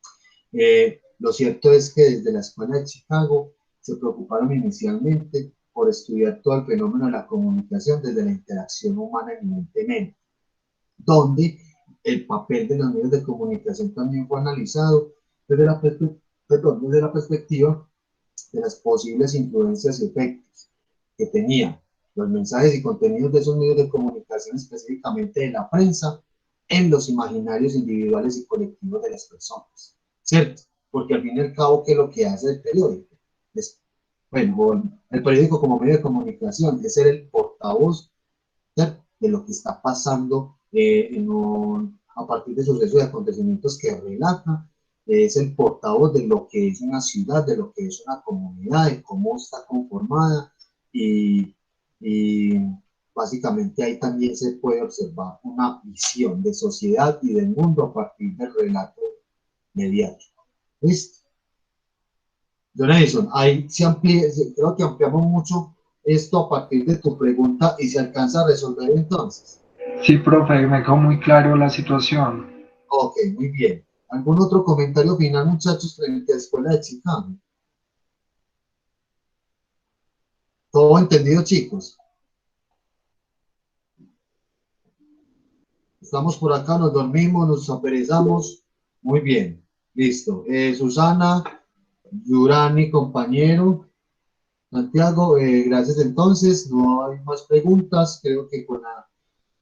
Lo cierto es que desde la Escuela de Chicago se preocuparon inicialmente por estudiar todo el fenómeno de la comunicación desde la interacción humana eminentemente, donde el papel de los medios de comunicación también fue analizado desde desde la perspectiva de las posibles influencias y efectos que tenían los mensajes y contenidos de esos medios de comunicación, específicamente de la prensa, en los imaginarios individuales y colectivos de las personas, ¿cierto? Porque al fin y al cabo, ¿qué es lo que hace el periódico? bueno, el periódico como medio de comunicación, es ser el portavoz, ¿cierto?, de lo que está pasando a partir de sucesos y acontecimientos que relata, es el portavoz de lo que es una ciudad, de lo que es una comunidad, de cómo está conformada y básicamente ahí también se puede observar una visión de sociedad y del mundo a partir del relato mediático. ¿Listo? Don Edison, ahí creo que ampliamos mucho esto a partir de tu pregunta y se alcanza a resolver entonces. Sí, profe, me quedó muy claro la situación. Ok, muy bien. ¿Algún otro comentario final, muchachos, frente a la Escuela de Chicago? ¿Todo entendido, chicos? Estamos por acá, nos dormimos, nos aperezamos. Muy bien, listo. Susana, Yurani, compañero. Santiago, gracias entonces. No hay más preguntas. Creo que con la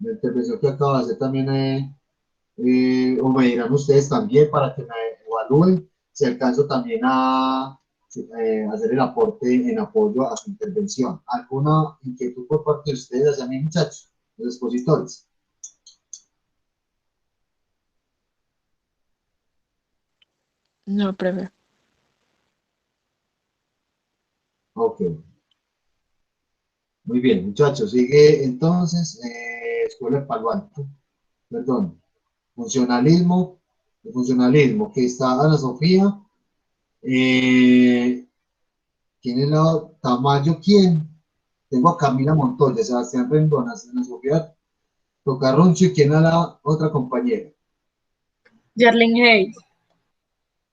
intervención que acaba de hacer también, o me dirán ustedes también para que me evalúen si alcanzo también a hacer el aporte en apoyo a su intervención. ¿Alguna inquietud por parte de ustedes hacia mí, muchachos, los expositores? No, profe. Ok. Muy bien, muchachos. Sigue entonces Escuela de Palo Alto. Perdón. Funcionalismo. El funcionalismo, que está Ana Sofía. ¿Quién es la Tamayo? ¿Quién? Tengo a Camila Montoya, Sebastián Rendón, Ana Sofía Tocarroncho y quién es la otra compañera. Jerlin Hayes.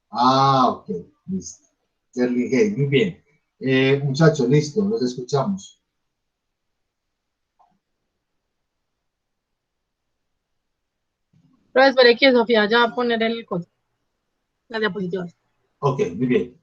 Ah, ok, listo. Sterling Hay, muy bien. Muchachos, listo, los escuchamos. Pero espere que Sofía ya va a poner las diapositivas. Ok, muy bien.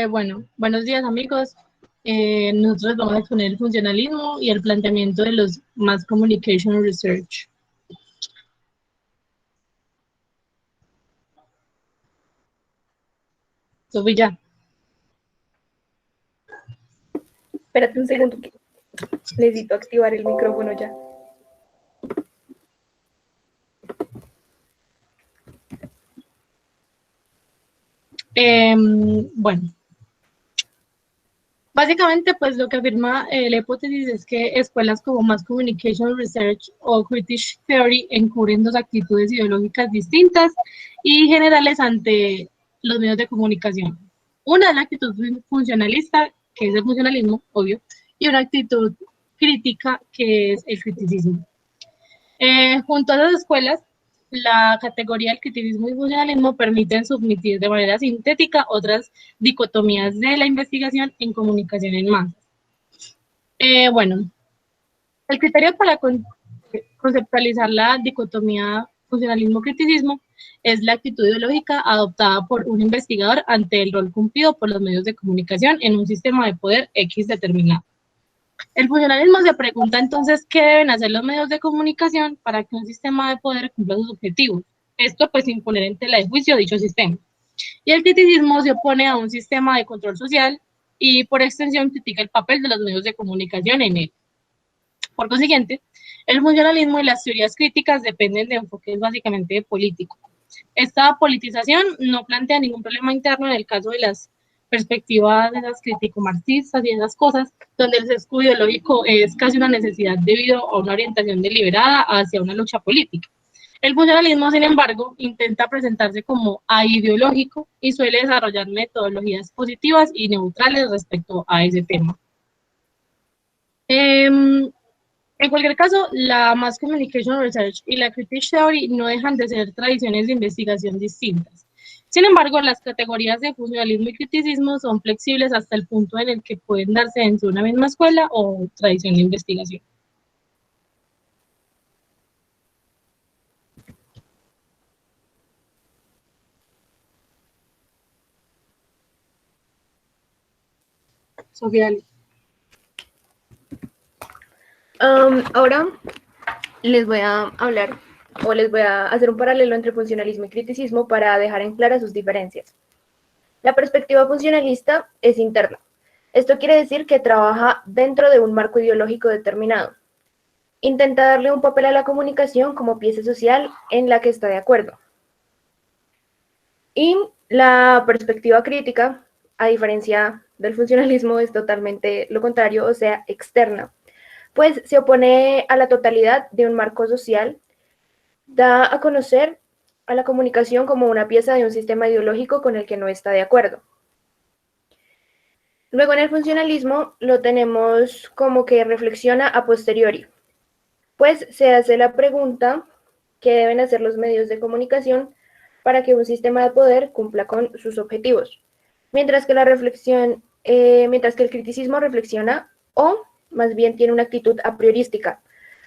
Bueno, buenos días amigos. Nosotros vamos a exponer el funcionalismo y el planteamiento de los Mass Communication Research. Sofía. Espérate un segundo que necesito activar el micrófono ya. Bueno, básicamente pues lo que afirma la hipótesis es que escuelas como Mass Communication Research o Critical Theory encubren dos actitudes ideológicas distintas y generales ante los medios de comunicación. Una es la actitud funcionalista, que es el funcionalismo, obvio, y una actitud crítica, que es el criticismo. Junto a las escuelas, la categoría del criticismo y funcionalismo permiten submitir de manera sintética otras dicotomías de la investigación en comunicación en masas. Bueno, el criterio para conceptualizar la dicotomía funcionalismo-criticismo es la actitud ideológica adoptada por un investigador ante el rol cumplido por los medios de comunicación en un sistema de poder X determinado. El funcionalismo se pregunta entonces qué deben hacer los medios de comunicación para que un sistema de poder cumpla sus objetivos. Esto pues sin poner en tela de juicio dicho sistema. Y el criticismo se opone a un sistema de control social y por extensión critica el papel de los medios de comunicación en él. Por consiguiente, el funcionalismo y las teorías críticas dependen de enfoques básicamente políticos. Esta politización no plantea ningún problema interno en el caso de las perspectivas de las crítico-marxistas y esas cosas, donde el sesgo ideológico es casi una necesidad debido a una orientación deliberada hacia una lucha política. El funcionalismo, sin embargo, intenta presentarse como aideológico y suele desarrollar metodologías positivas y neutrales respecto a ese tema. En cualquier caso, la Mass Communication Research y la Critical Theory no dejan de ser tradiciones de investigación distintas. Sin embargo, las categorías de funcionalismo y criticismo son flexibles hasta el punto en el que pueden darse dentro de una misma escuela o tradición de investigación. Sofía. Ahora les voy a hablar o les voy a hacer un paralelo entre funcionalismo y criticismo para dejar en claras sus diferencias. La perspectiva funcionalista es interna. Esto quiere decir que trabaja dentro de un marco ideológico determinado. Intenta darle un papel a la comunicación como pieza social en la que está de acuerdo. Y la perspectiva crítica, a diferencia del funcionalismo, es totalmente lo contrario, o sea, externa, pues se opone a la totalidad de un marco social, da a conocer a la comunicación como una pieza de un sistema ideológico con el que no está de acuerdo. Luego en el funcionalismo lo tenemos como que reflexiona a posteriori, pues se hace la pregunta qué deben hacer los medios de comunicación para que un sistema de poder cumpla con sus objetivos, mientras que el criticismo reflexiona o más bien tiene una actitud a priorística,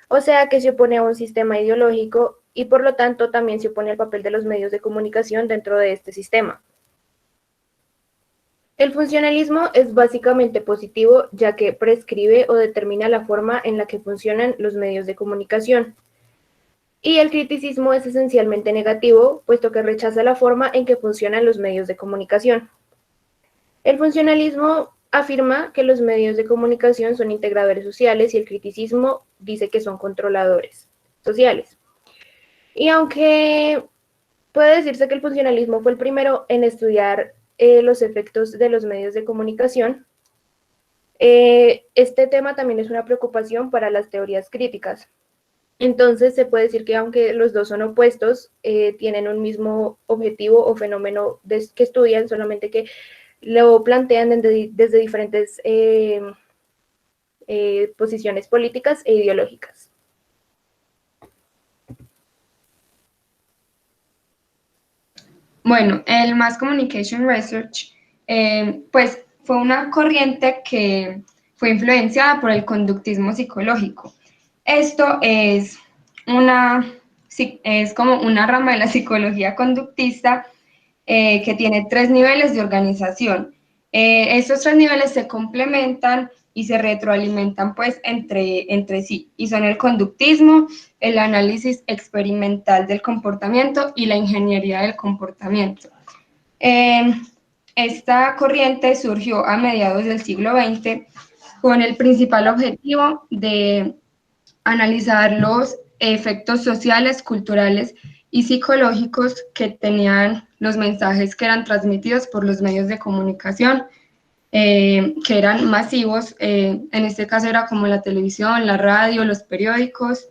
o sea que se opone a un sistema ideológico y por lo tanto también se opone al papel de los medios de comunicación dentro de este sistema. El funcionalismo es básicamente positivo, ya que prescribe o determina la forma en la que funcionan los medios de comunicación. Y el criticismo es esencialmente negativo, puesto que rechaza la forma en que funcionan los medios de comunicación. El funcionalismo afirma que los medios de comunicación son integradores sociales y el criticismo dice que son controladores sociales. Y aunque puede decirse que el funcionalismo fue el primero en estudiar los efectos de los medios de comunicación, este tema también es una preocupación para las teorías críticas. Entonces se puede decir que aunque los dos son opuestos, tienen un mismo objetivo o fenómeno que estudian, solamente que lo plantean desde diferentes posiciones políticas e ideológicas. Bueno, el Mass Communication Research, pues fue una corriente que fue influenciada por el conductismo psicológico. Esto es como una rama de la psicología conductista que tiene 3 niveles de organización. Estos 3 niveles se complementan y se retroalimentan pues entre sí, y son el conductismo, el análisis experimental del comportamiento y la ingeniería del comportamiento. Esta corriente surgió a mediados del siglo XX con el principal objetivo de analizar los efectos sociales, culturales y psicológicos que tenían los mensajes que eran transmitidos por los medios de comunicación, que eran masivos, en este caso era como la televisión, la radio, los periódicos,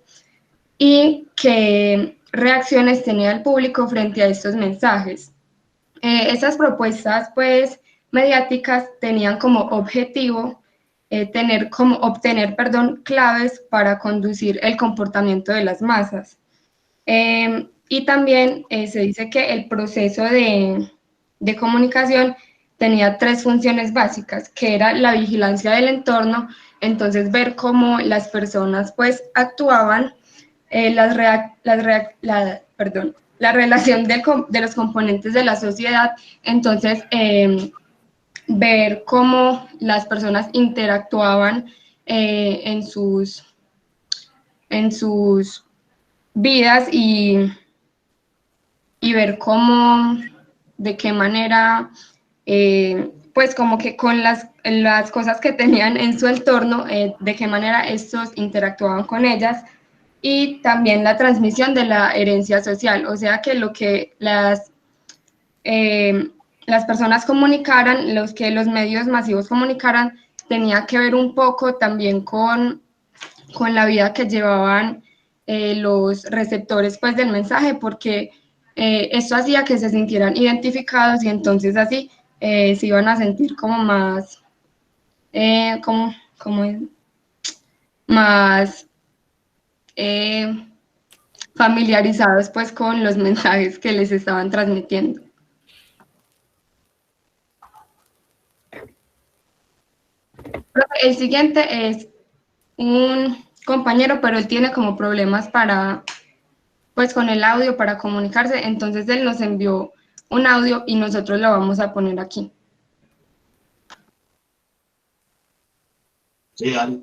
y qué reacciones tenía el público frente a estos mensajes. Estas propuestas pues mediáticas tenían como objetivo obtener claves para conducir el comportamiento de las masas. Y también se dice que el proceso de comunicación tenía 3 funciones básicas, que era la vigilancia del entorno, entonces ver cómo las personas pues actuaban, la relación de los componentes de la sociedad, entonces ver cómo las personas interactuaban en sus vidas y ver cómo, de qué manera, pues como que con las cosas que tenían en su entorno, de qué manera estos interactuaban con ellas, y también la transmisión de la herencia social, o sea que lo que las personas comunicaran, que los medios masivos comunicaran, tenía que ver un poco también con la vida que llevaban los receptores pues del mensaje, porque esto hacía que se sintieran identificados y entonces así se iban a sentir como más, más familiarizados pues con los mensajes que les estaban transmitiendo. El siguiente es un compañero, pero él tiene como problemas con el audio para comunicarse, entonces él nos envió un audio y nosotros lo vamos a poner aquí. Sí, dale.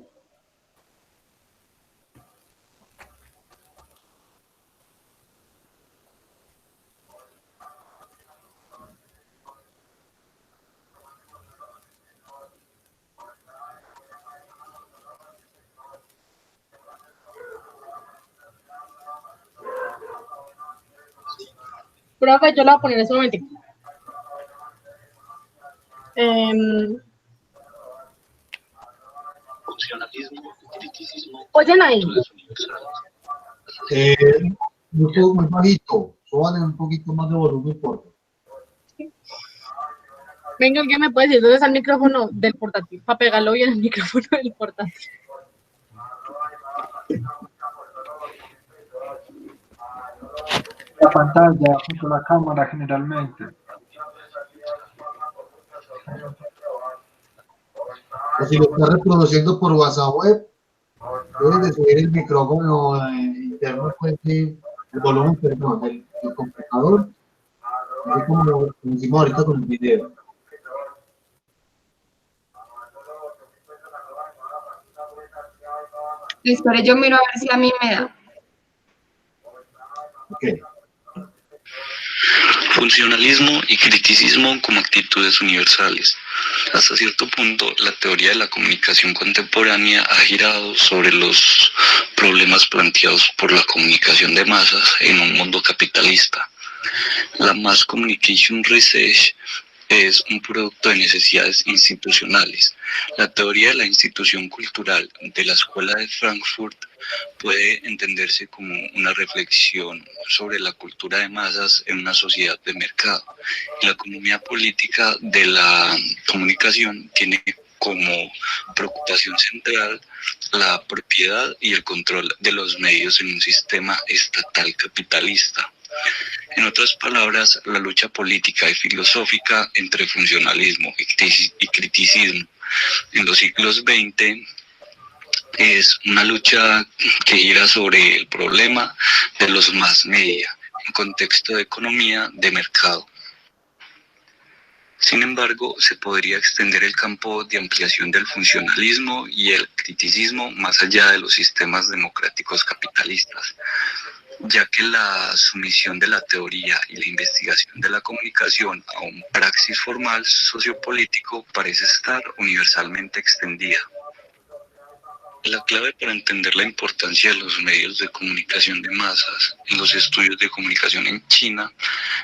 Profe, yo la voy a poner en ese momento. Oyen ahí. Muy bajito. Súbale un poquito más de volumen, por favor. Venga, ¿alguien me puede decir dónde está el micrófono del portátil? Para pegarlo bien al micrófono del portátil. La pantalla, junto a la cámara generalmente. O si lo estás reproduciendo por WhatsApp web, debes de subir el micrófono interno, pues, el volumen, perdón, del computador, así como hicimos ahorita con el video. Espere, yo miro a ver si a mí me da. Okay. Funcionalismo y criticismo como actitudes universales. Hasta cierto punto, la teoría de la comunicación contemporánea ha girado sobre los problemas planteados por la comunicación de masas en un mundo capitalista. La Mass Communication Research es un producto de necesidades institucionales. La teoría de la institución cultural de la Escuela de Frankfurt puede entenderse como una reflexión sobre la cultura de masas en una sociedad de mercado. La economía política de la comunicación tiene como preocupación central la propiedad y el control de los medios en un sistema estatal capitalista. En otras palabras, la lucha política y filosófica entre funcionalismo y criticismo en los siglos XX es una lucha que gira sobre el problema de los mass media en contexto de economía de mercado. Sin embargo, se podría extender el campo de ampliación del funcionalismo y el criticismo más allá de los sistemas democráticos capitalistas, ya que la sumisión de la teoría y la investigación de la comunicación a un praxis formal sociopolítico parece estar universalmente extendida. La clave para entender la importancia de los medios de comunicación de masas en los estudios de comunicación en China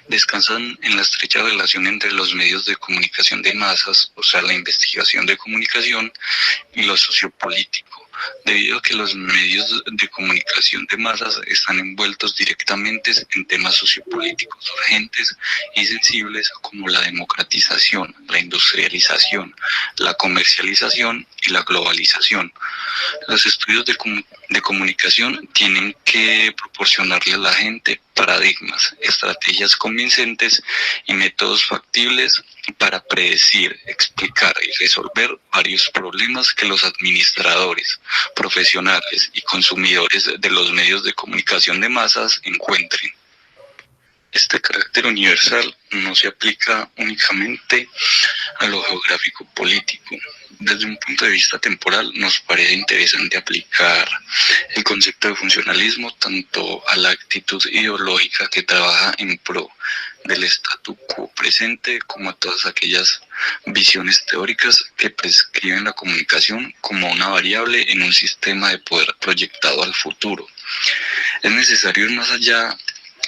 descansan en la estrecha relación entre los medios de comunicación de masas, o sea, la investigación de comunicación, y lo sociopolítico, debido a que los medios de comunicación de masas están envueltos directamente en temas sociopolíticos urgentes y sensibles como la democratización, la industrialización, la comercialización y la globalización. Los estudios de comunicación tienen que proporcionarle a la gente paradigmas, estrategias convincentes y métodos factibles para predecir, explicar y resolver varios problemas que los administradores, profesionales y consumidores de los medios de comunicación de masas encuentren. Este carácter universal no se aplica únicamente a lo geográfico político. Desde un punto de vista temporal, nos parece interesante aplicar el concepto de funcionalismo tanto a la actitud ideológica que trabaja en pro del statu quo presente como a todas aquellas visiones teóricas que prescriben la comunicación como una variable en un sistema de poder proyectado al futuro. Es necesario ir más allá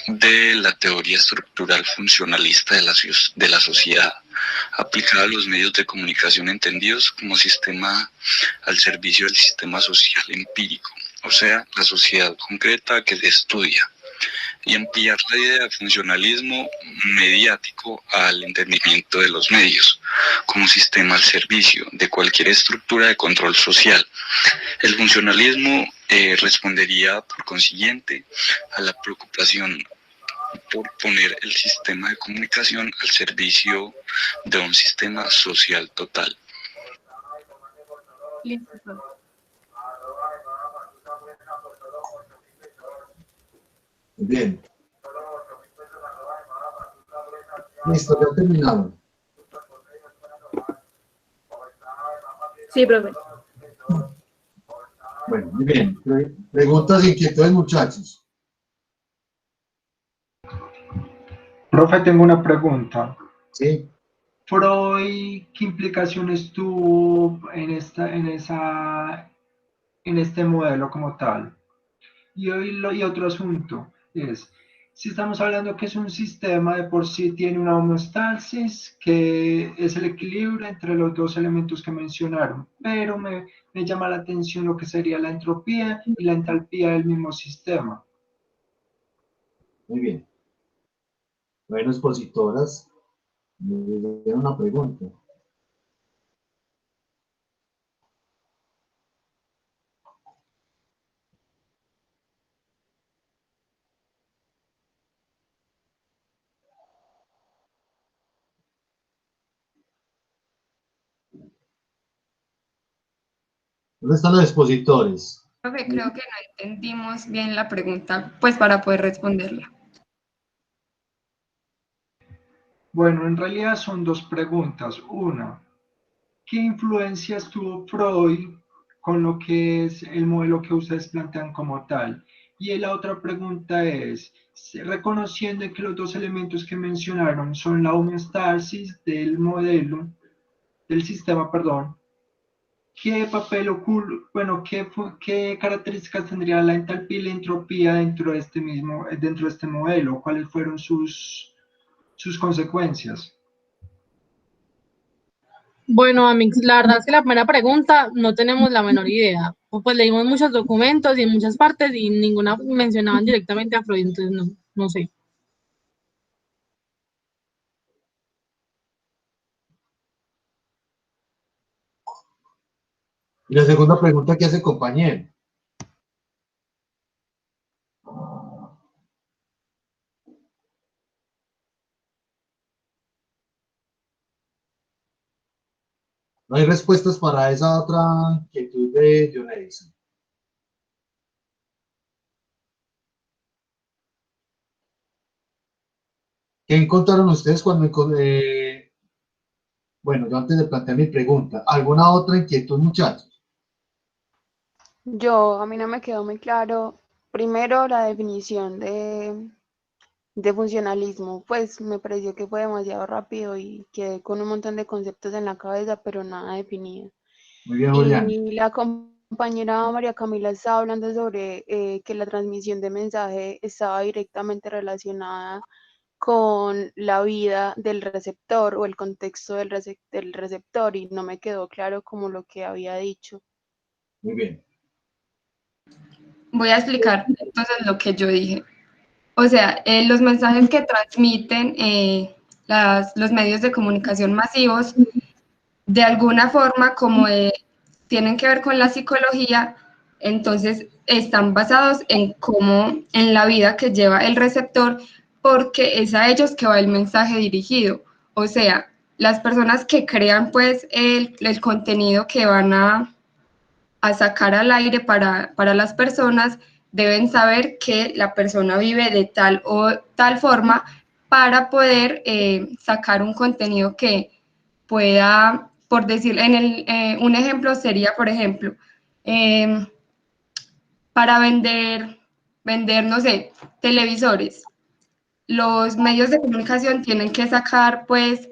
de la teoría estructural funcionalista de la sociedad, aplicada a los medios de comunicación entendidos como sistema al servicio del sistema social empírico, o sea, la sociedad concreta que se estudia, y ampliar la idea de funcionalismo mediático al entendimiento de los medios como sistema al servicio de cualquier estructura de control social. El funcionalismo respondería, por consiguiente, a la preocupación por poner el sistema de comunicación al servicio de un sistema social total. Bien. Listo, ya terminamos. Sí, profe. Bueno, muy bien. Preguntas, inquietudes, muchachos. Profe, tengo una pregunta. Sí. Freud, ¿qué implicaciones tuvo en este modelo como tal? Y otro asunto es, si estamos hablando que es un sistema de por sí tiene una homeostasis, que es el equilibrio entre los dos elementos que mencionaron, pero me llama la atención lo que sería la entropía y la entalpía del mismo sistema. Muy bien. Bueno, expositoras, me dieron una pregunta. ¿Dónde están los expositores? Profe, creo que no entendimos bien la pregunta, pues para poder responderla. Bueno, en realidad son dos preguntas. Una, ¿qué influencias tuvo Freud con lo que es el modelo que ustedes plantean como tal? Y la otra pregunta es, reconociendo que los dos elementos que mencionaron son la homeostasis del modelo, del sistema, perdón, ¿qué papel oculto, bueno, qué características tendría la entalpía y la entropía dentro de este modelo? ¿Cuáles fueron sus consecuencias? Bueno, Amix, la verdad es que la primera pregunta no tenemos la menor idea. Pues leímos muchos documentos y en muchas partes y ninguna mencionaban directamente a Freud, entonces no sé. Y la segunda pregunta que hace el compañero. No hay respuestas para esa otra inquietud de John Edison. ¿Qué encontraron ustedes cuando bueno, yo antes de plantear mi pregunta, ¿alguna otra inquietud, muchachos? A mí no me quedó muy claro, primero la definición de funcionalismo, pues me pareció que fue demasiado rápido y quedé con un montón de conceptos en la cabeza, pero nada definido. Muy bien, Julián. Y la compañera María Camila estaba hablando sobre que la transmisión de mensaje estaba directamente relacionada con la vida del receptor o el contexto del receptor y no me quedó claro como lo que había dicho. Muy bien. Voy a explicar entonces lo que yo dije. O sea, los mensajes que transmiten los medios de comunicación masivos, de alguna forma, como tienen que ver con la psicología, entonces están basados en en la vida que lleva el receptor, porque es a ellos que va el mensaje dirigido. O sea, las personas que crean pues el contenido que van a sacar al aire para las personas, deben saber que la persona vive de tal o tal forma para poder sacar un contenido que pueda, por decir, un ejemplo sería, por ejemplo, para vender, no sé, televisores. Los medios de comunicación tienen que sacar, pues,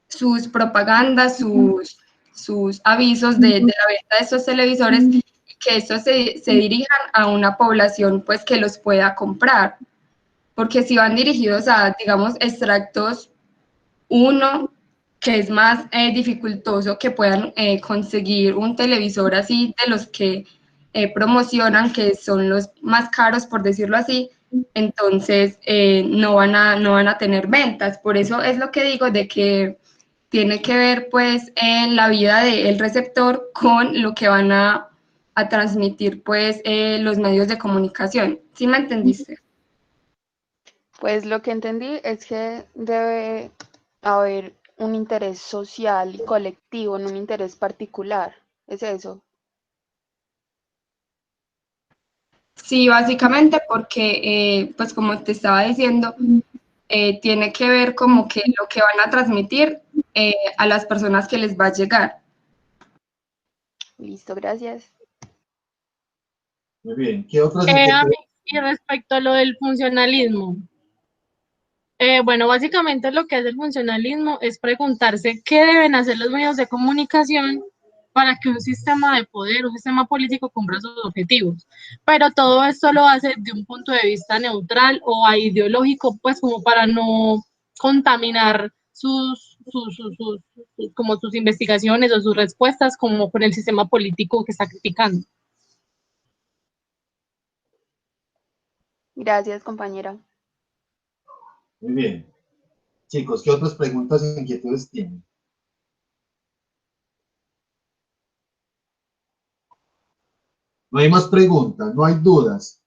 sus propagandas, sus avisos de la venta de estos televisores, y que estos se dirijan a una población, pues, que los pueda comprar. Porque si van dirigidos a, digamos, extractos 1, que es más dificultoso que puedan conseguir un televisor así de los que promocionan, que son los más caros, por decirlo así, entonces no van a tener ventas. Por eso es lo que digo de que tiene que ver pues en la vida del receptor con lo que van a transmitir pues los medios de comunicación. ¿Sí me entendiste? Pues lo que entendí es que debe haber un interés social y colectivo, no un interés particular. ¿Es eso? Sí, básicamente porque, pues como te estaba diciendo, tiene que ver como que lo que van a transmitir a las personas que les va a llegar. Listo, gracias. Muy bien. ¿Qué otras A mí, inquietudes? y respecto a lo del funcionalismo, bueno, básicamente lo que hace el funcionalismo es preguntarse qué deben hacer los medios de comunicación para que un sistema de poder, un sistema político cumpla sus objetivos. Pero todo esto lo hace de un punto de vista neutral o ideológico, pues como para no contaminar como sus investigaciones o sus respuestas como con el sistema político que está criticando. Gracias, compañera. Muy bien. Chicos, ¿qué otras preguntas e inquietudes tienen? No hay más preguntas, no hay dudas.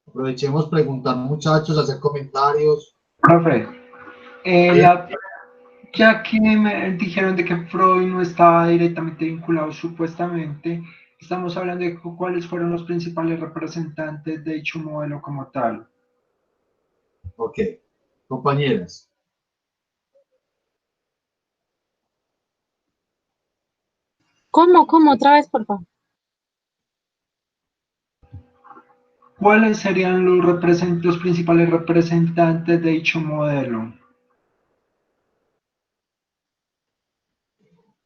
Aprovechemos preguntar, muchachos, hacer comentarios. Profe, ya que me dijeron de que Freud no estaba directamente vinculado supuestamente, estamos hablando de cuáles fueron los principales representantes de dicho modelo como tal. Ok. Compañeras. ¿Cómo? Otra vez, por favor. ¿Cuáles serían los principales representantes de dicho modelo?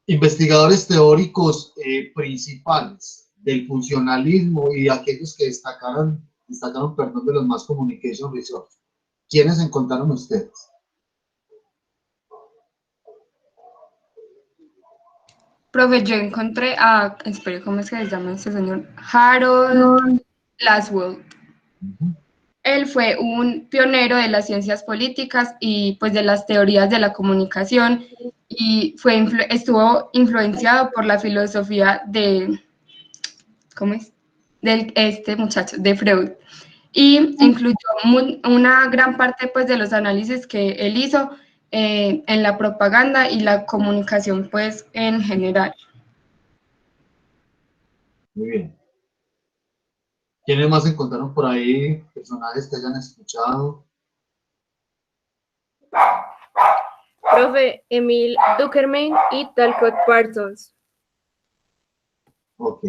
Investigadores teóricos principales del funcionalismo y aquellos que destacaron, perdón, de los más communication research. ¿Quiénes encontraron ustedes? Profe, yo encontré a, espere, ¿cómo es que se llama este señor? Harold Laswell. Él fue un pionero de las ciencias políticas y pues de las teorías de la comunicación y estuvo influenciado por la filosofía de, ¿cómo es? Este muchacho, de Freud. Y incluyó una gran parte pues de los análisis que él hizo en la propaganda y la comunicación pues en general. Muy bien. ¿Quiénes más encontraron por ahí? Personajes que hayan escuchado. Profe, Emil Durkheim y Talcott Parsons. Ok.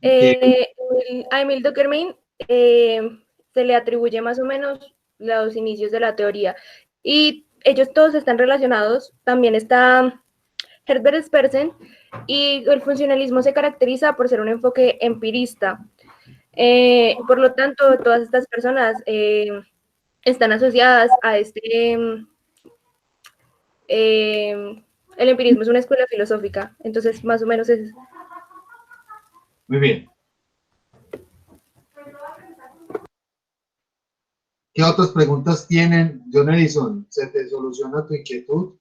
A Emil Durkheim se le atribuye más o menos los inicios de la teoría y ellos todos están relacionados. También está Herbert Spencer y el funcionalismo se caracteriza por ser un enfoque empirista. Por lo tanto, todas estas personas están asociadas a el empirismo es una escuela filosófica, entonces más o menos es. Muy bien. ¿Qué otras preguntas tienen? John Edison, ¿se te soluciona tu inquietud?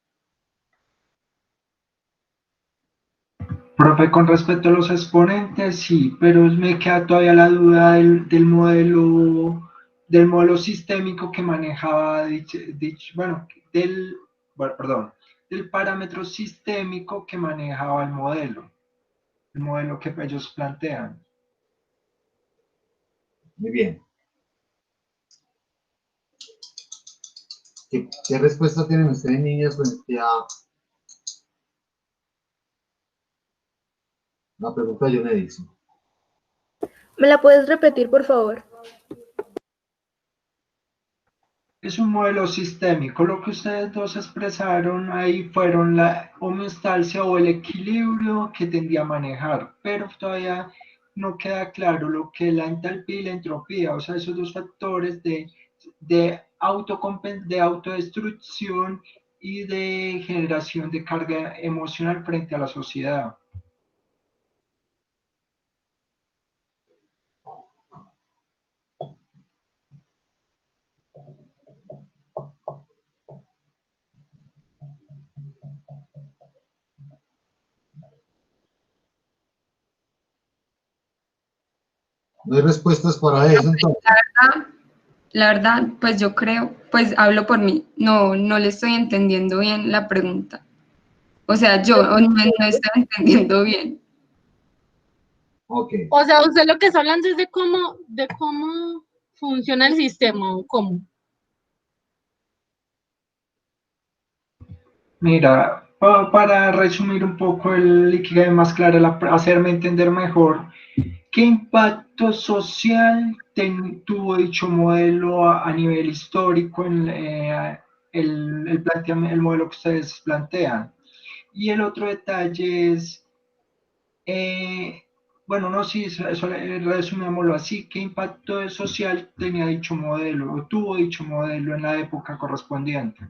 Profe, con respecto a los exponentes, sí, pero me queda todavía la duda del modelo sistémico que manejaba del parámetro sistémico que manejaba el modelo que ellos plantean. Muy bien. ¿Qué respuesta tienen ustedes, niñas, frente a la pregunta de John Edison? ¿Me la puedes repetir, por favor? Es un modelo sistémico. Lo que ustedes dos expresaron ahí fueron la homeostasia o el equilibrio que tendría a manejar, pero todavía no queda claro lo que es la entalpía y la entropía, o sea, esos dos factores de autodestrucción y de generación de carga emocional frente a la sociedad. No hay respuestas para eso, entonces. La verdad, pues yo creo, pues hablo por mí, no le estoy entendiendo bien la pregunta. O sea, yo no estoy entendiendo bien. Ok. O sea, usted lo que está hablando es de cómo funciona el sistema o cómo. Mira, Para resumir un poco y que quede más clara, hacerme entender mejor, ¿qué impacto social tuvo dicho modelo a nivel histórico en el modelo que ustedes plantean? Y el otro detalle es, bueno, no, sí, resumámoslo así, ¿qué impacto social tenía dicho modelo o tuvo dicho modelo en la época correspondiente?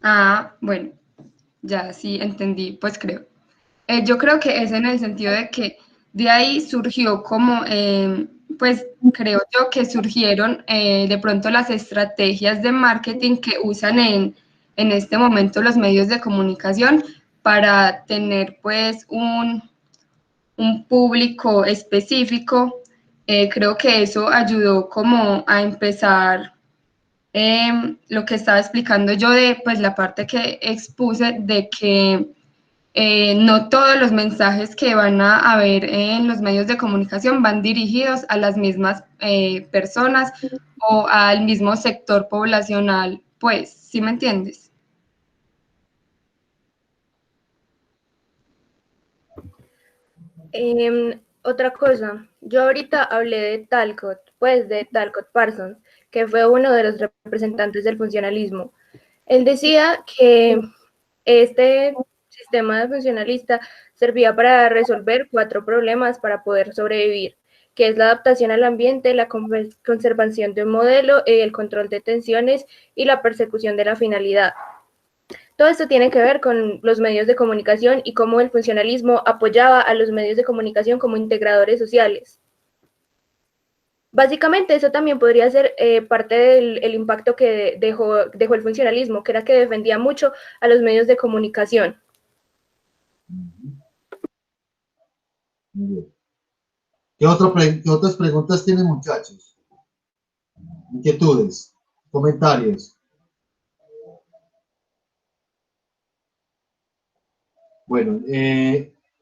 Ah, bueno, ya sí entendí, pues creo. Yo creo que es en el sentido de que de ahí surgió como, pues creo yo que surgieron de pronto las estrategias de marketing que usan en este momento los medios de comunicación para tener pues un público específico. Creo que eso ayudó como a empezar lo que estaba explicando yo de pues la parte que expuse de que no todos los mensajes que van a haber en los medios de comunicación van dirigidos a las mismas personas o al mismo sector poblacional, pues, ¿sí me entiendes? Otra cosa, yo ahorita hablé de Talcott, pues de Talcott Parsons, que fue uno de los representantes del funcionalismo. Él decía que este sistema funcionalista servía para resolver 4 problemas para poder sobrevivir, que es la adaptación al ambiente, la conservación de un modelo, el control de tensiones y la persecución de la finalidad. Todo esto tiene que ver con los medios de comunicación y cómo el funcionalismo apoyaba a los medios de comunicación como integradores sociales. Básicamente eso también podría ser parte del impacto que dejó el funcionalismo, que era que defendía mucho a los medios de comunicación. Muy bien. ¿Qué otras preguntas tienen, muchachos? Inquietudes, comentarios. Bueno,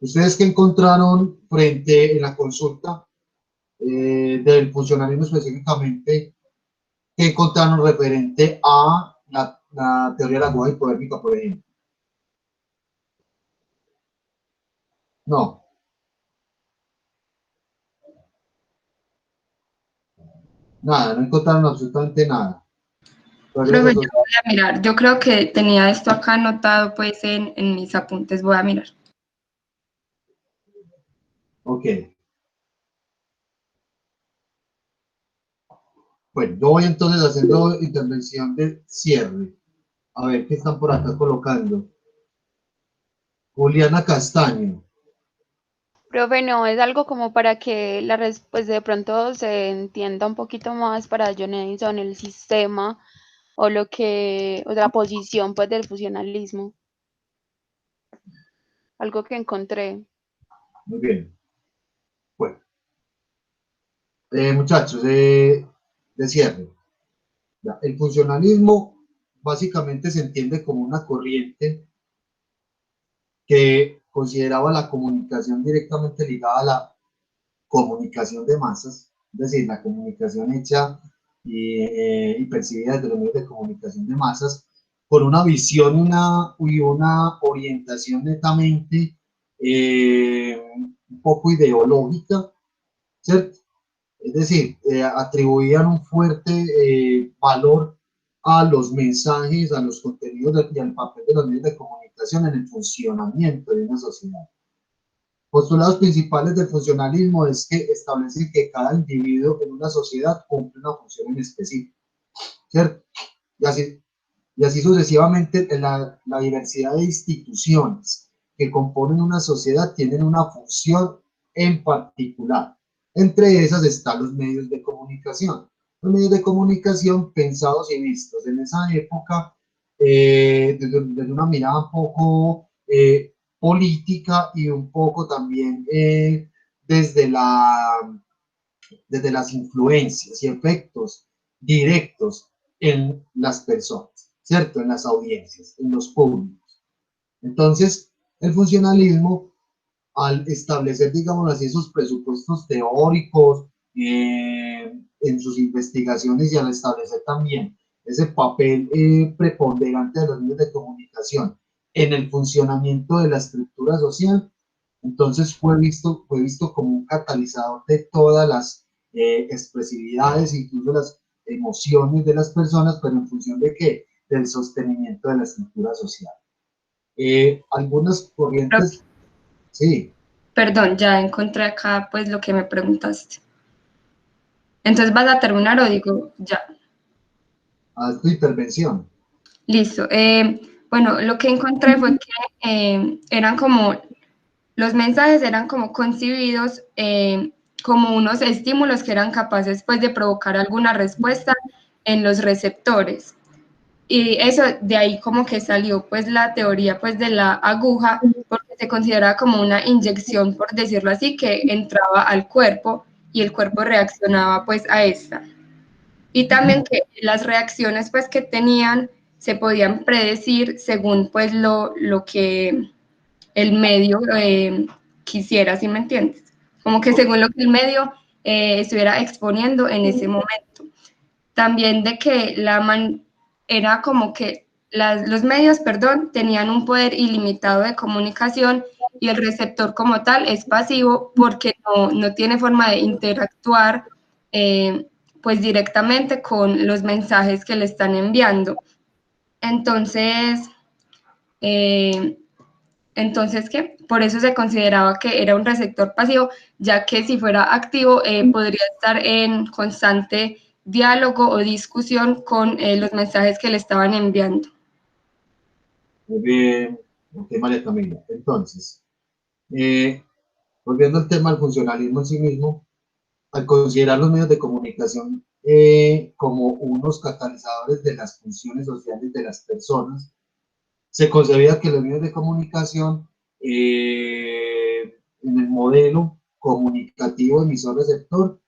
¿ustedes qué encontraron frente en la consulta del funcionalismo específicamente? ¿Qué encontraron referente a la teoría de la aguja hipodérmica, por ejemplo? No. Nada, no encontraron absolutamente nada. Profe, yo voy a mirar, yo creo que tenía esto acá anotado pues en mis apuntes, voy a mirar. Ok. Bueno, yo voy entonces haciendo intervención de cierre. A ver qué están por acá colocando. Juliana Castaño. Profe, no, es algo como para que pues de pronto se entienda un poquito más para John Edison el sistema o la posición pues del funcionalismo. Algo que encontré. Muy bien. Bueno. Muchachos, de cierre. Ya, el funcionalismo básicamente se entiende como una corriente que consideraba la comunicación directamente ligada a la comunicación de masas, es decir, la comunicación hecha y percibida desde los medios de comunicación de masas, por una visión y una orientación netamente un poco ideológica, ¿cierto? Es decir, atribuían un fuerte valor a los mensajes, a los contenidos y al papel de los medios de comunicación en el funcionamiento de una sociedad. Postulados principales del funcionalismo es que establecen que cada individuo en una sociedad cumple una función en específico, ¿cierto? Y así sucesivamente la diversidad de instituciones que componen una sociedad tienen una función en particular. Entre esas están los medios de comunicación. Los medios de comunicación pensados y vistos en esa época desde una mirada un poco política y un poco también desde las influencias y efectos directos en las personas, ¿cierto? En las audiencias, en los públicos. Entonces, el funcionalismo, al establecer, digamos así, sus presupuestos teóricos en sus investigaciones y al establecer también ese papel preponderante de los medios de comunicación en el funcionamiento de la estructura social, entonces fue visto como un catalizador de todas las expresividades, incluso las emociones de las personas, pero en función de qué? Del sostenimiento de la estructura social. Algunas corrientes, sí. Perdón, ya encontré acá pues lo que me preguntaste. Entonces, ¿vas a terminar o digo ya? Haz tu intervención. Listo. Bueno, lo que encontré fue que eran como, los mensajes eran como concebidos como unos estímulos que eran capaces pues de provocar alguna respuesta en los receptores. Y eso, de ahí como que salió pues la teoría pues de la aguja, porque se considera como una inyección, por decirlo así, que entraba al cuerpo y el cuerpo reaccionaba pues a esta. Y también que las reacciones pues que tenían se podían predecir según pues lo que el medio quisiera, ¿sí me entiendes? Como que según lo que el medio estuviera exponiendo en ese momento. También de que era como que los medios, perdón, tenían un poder ilimitado de comunicación y el receptor como tal es pasivo porque no tiene forma de interactuar pues directamente con los mensajes que le están enviando. Entonces, ¿qué? Por eso se consideraba que era un receptor pasivo, ya que si fuera activo podría estar en constante diálogo o discusión con los mensajes que le estaban enviando. Muy bien, ok, María Camila. Entonces, volviendo al tema del funcionalismo en sí mismo, al considerar los medios de comunicación como unos catalizadores de las funciones sociales de las personas, se concebía que los medios de comunicación en el modelo comunicativo emisor-receptor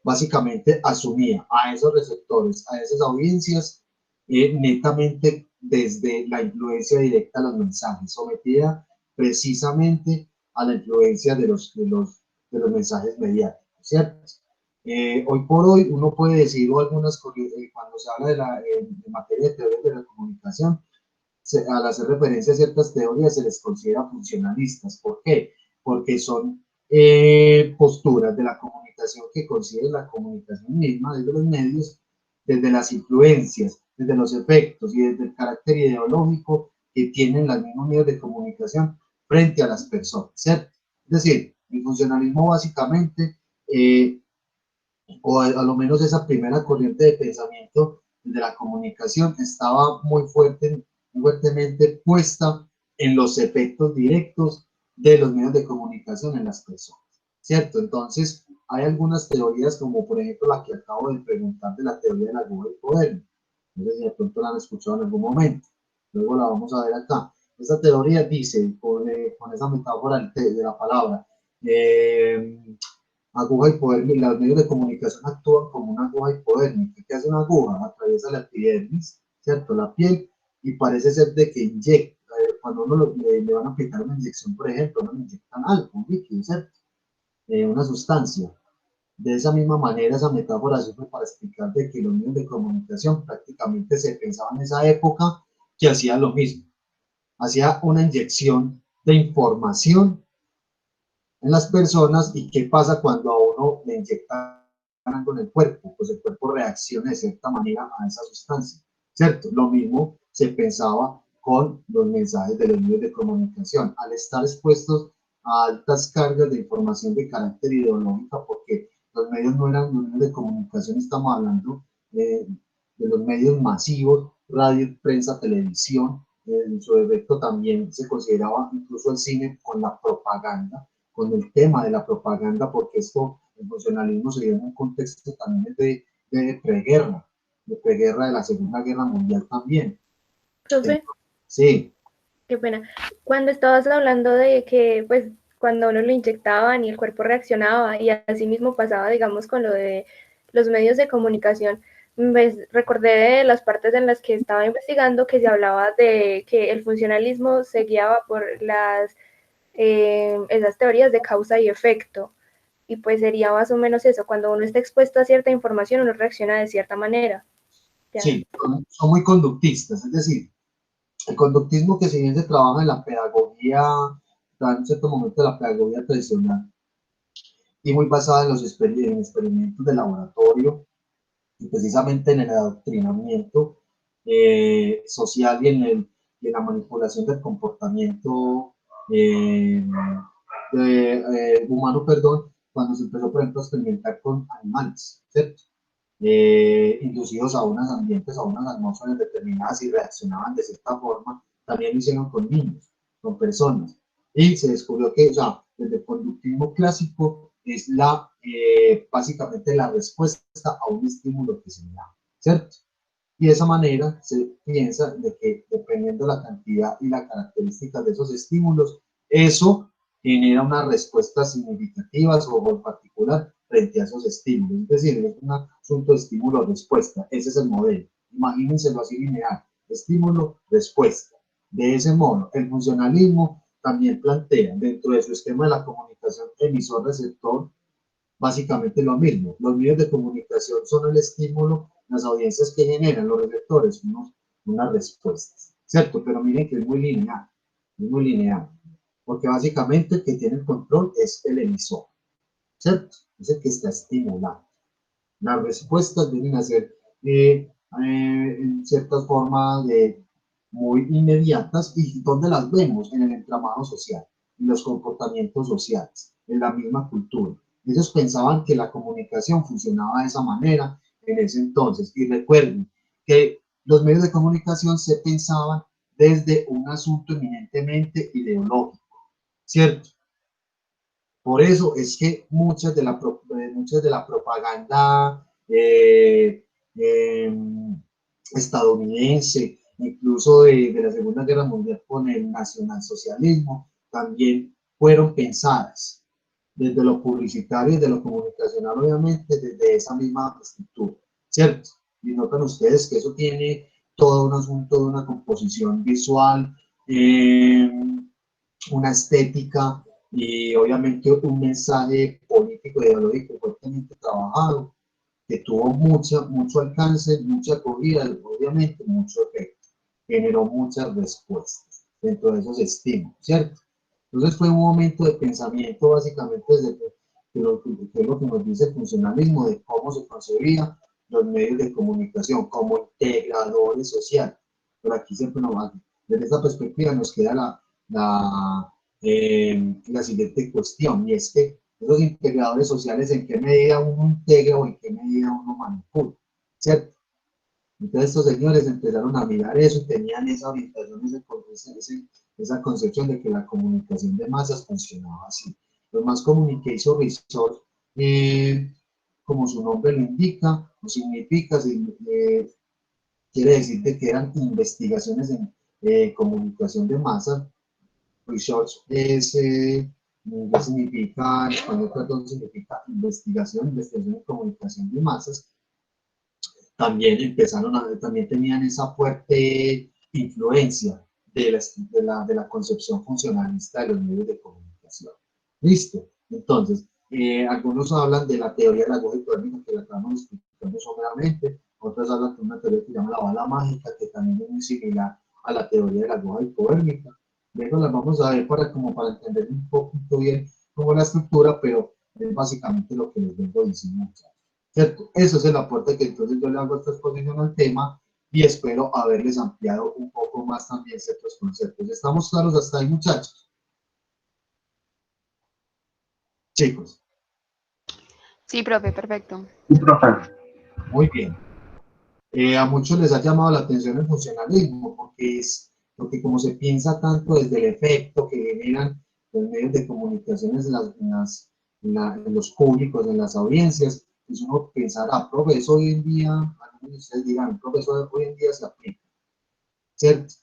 básicamente asumía a esos receptores, a esas audiencias, netamente desde la influencia directa de los mensajes, sometida precisamente a la influencia de los mensajes mediáticos, ¿cierto? Hoy por hoy uno puede decir, o algunas, cuando se habla de materia de teoría de la comunicación, al hacer referencia a ciertas teorías se les considera funcionalistas. ¿Por qué? Porque son posturas de la comunicación que consideran la comunicación misma desde los medios, desde las influencias, desde los efectos y desde el carácter ideológico que tienen los mismos medios de comunicación frente a las personas, ¿cierto? Es decir, el funcionalismo básicamente, o a lo menos esa primera corriente de pensamiento de la comunicación estaba muy fuertemente puesta en los efectos directos de los medios de comunicación en las personas, ¿cierto? Entonces, hay algunas teorías, como por ejemplo la que acabo de preguntar de la teoría de la aguja del poder. No sé si de pronto la han escuchado en algún momento. Luego la vamos a ver acá. Esta teoría dice, con esa metáfora de la palabra, aguja hipodérmica, los medios de comunicación actúan como una aguja hipodérmica. ¿Qué hace una aguja? Atraviesa la epidermis, ¿cierto? La piel, y parece ser de que inyecta, cuando uno le van a aplicar una inyección, por ejemplo, no le inyectan algo, un líquido, ¿cierto? Una sustancia. De esa misma manera, esa metáfora sirve para explicar de que los medios de comunicación prácticamente se pensaba en esa época que hacía lo mismo. Hacía una inyección de información en las personas. ¿Y qué pasa cuando a uno le inyectan algo en el cuerpo? Pues el cuerpo reacciona de cierta manera a esa sustancia, ¿cierto? Lo mismo se pensaba con los mensajes de los medios de comunicación. Al estar expuestos a altas cargas de información de carácter ideológica, porque los medios no eran los medios de comunicación, estamos hablando de los medios masivos, radio, prensa, televisión, en su efecto también se consideraba incluso el cine con la propaganda, con el tema de la propaganda, porque esto, el funcionalismo se dio en un contexto también de preguerra de la Segunda Guerra Mundial también. Profe, sí. Qué pena. Cuando estabas hablando de que, pues, cuando uno lo inyectaban y el cuerpo reaccionaba, y así mismo pasaba, digamos, con lo de los medios de comunicación, pues, recordé de las partes en las que estaba investigando que se hablaba de que el funcionalismo se guiaba por esas teorías de causa y efecto. Y pues sería más o menos eso, cuando uno está expuesto a cierta información, uno reacciona de cierta manera. Ya. Sí, son muy conductistas, es decir, el conductismo que si bien se trabaja en la pedagogía, en cierto momento de la pedagogía tradicional, y muy basada en los experimentos de laboratorio, y precisamente en el adoctrinamiento social y en la manipulación del comportamiento eh, humano, perdón, cuando se empezó, por ejemplo, a experimentar con animales, ¿cierto? Inducidos a unos ambientes, a unas atmósferas determinadas y reaccionaban de cierta forma, también lo hicieron con niños, con personas. Y se descubrió que, o sea, desde el conductismo clásico es básicamente la respuesta a un estímulo que se da, ¿cierto? Y de esa manera se piensa de que dependiendo de la cantidad y las características de esos estímulos, eso genera unas respuestas significativas o en particular frente a esos estímulos. Es decir, es un asunto de estímulo-respuesta. Ese es el modelo. Imagínenselo así lineal. Estímulo-respuesta. De ese modo, el funcionalismo también plantea dentro de su esquema de la comunicación emisor-receptor básicamente lo mismo. Los medios de comunicación son el estímulo, las audiencias que generan los receptores, unas respuestas, ¿cierto? Pero miren que es muy lineal, porque básicamente el que tiene el control es el emisor, ¿cierto? Es el que está estimulando. Las respuestas vienen a ser en ciertas formas muy inmediatas. ¿Y dónde las vemos? En el entramado social, en los comportamientos sociales, en la misma cultura. Ellos pensaban que la comunicación funcionaba de esa manera en ese entonces. Y recuerden que los medios de comunicación se pensaban desde un asunto eminentemente ideológico, ¿cierto? Por eso es que mucha de la propaganda estadounidense, incluso de la Segunda Guerra Mundial con el nacionalsocialismo, también fueron pensadas desde lo publicitario y de lo comunicacional, obviamente, desde esa misma estructura, ¿cierto? Y notan ustedes que eso tiene todo un asunto de una composición visual, una estética y obviamente un mensaje político e ideológico fuertemente trabajado, que tuvo mucho alcance, mucha acogida, obviamente mucho efecto, generó muchas respuestas dentro de esos estímulos, ¿cierto? Entonces fue un momento de pensamiento básicamente desde que es lo que nos dice el funcionalismo, de cómo se concebían los medios de comunicación como integradores sociales. Pero aquí siempre desde esta perspectiva nos queda la siguiente cuestión, y es que esos integradores sociales, ¿en qué medida uno integra o en qué medida uno manipula? ¿Cierto? Entonces estos señores empezaron a mirar eso y tenían esa orientación, esa concepción de que la comunicación de masas funcionaba así. Los Mass Communication Research, como su nombre lo indica, o significa, quiere decir que eran investigaciones en comunicación de masas. Research significa, en español, perdón, significa investigación y comunicación de masas. También también tenían esa fuerte influencia de la concepción funcionalista de los medios de comunicación. ¿Listo? Entonces, algunos hablan de la teoría de la aguja hipodérmica, que la estamos explicando someramente, otros hablan de una teoría que se llama la bala mágica, que también es muy similar a la teoría de la aguja hipodérmica. Luego las vamos a ver para entender un poquito bien cómo la estructura, pero es básicamente lo que les vengo diciendo. ¿Cierto? Eso es el aporte que entonces yo le hago a esta exposición al tema y espero haberles ampliado un poco más también ciertos conceptos. ¿Estamos claros hasta ahí, muchachos? Chicos. Sí, profe, perfecto. Sí, profe. Muy bien. A muchos les ha llamado la atención el funcionalismo porque es lo que como se piensa tanto desde el efecto que generan los medios de comunicaciones en los públicos, en las audiencias, pues uno pensará, profesor, hoy en día, algunos de ustedes dirán, profesor, hoy en día se aplica, ¿cierto?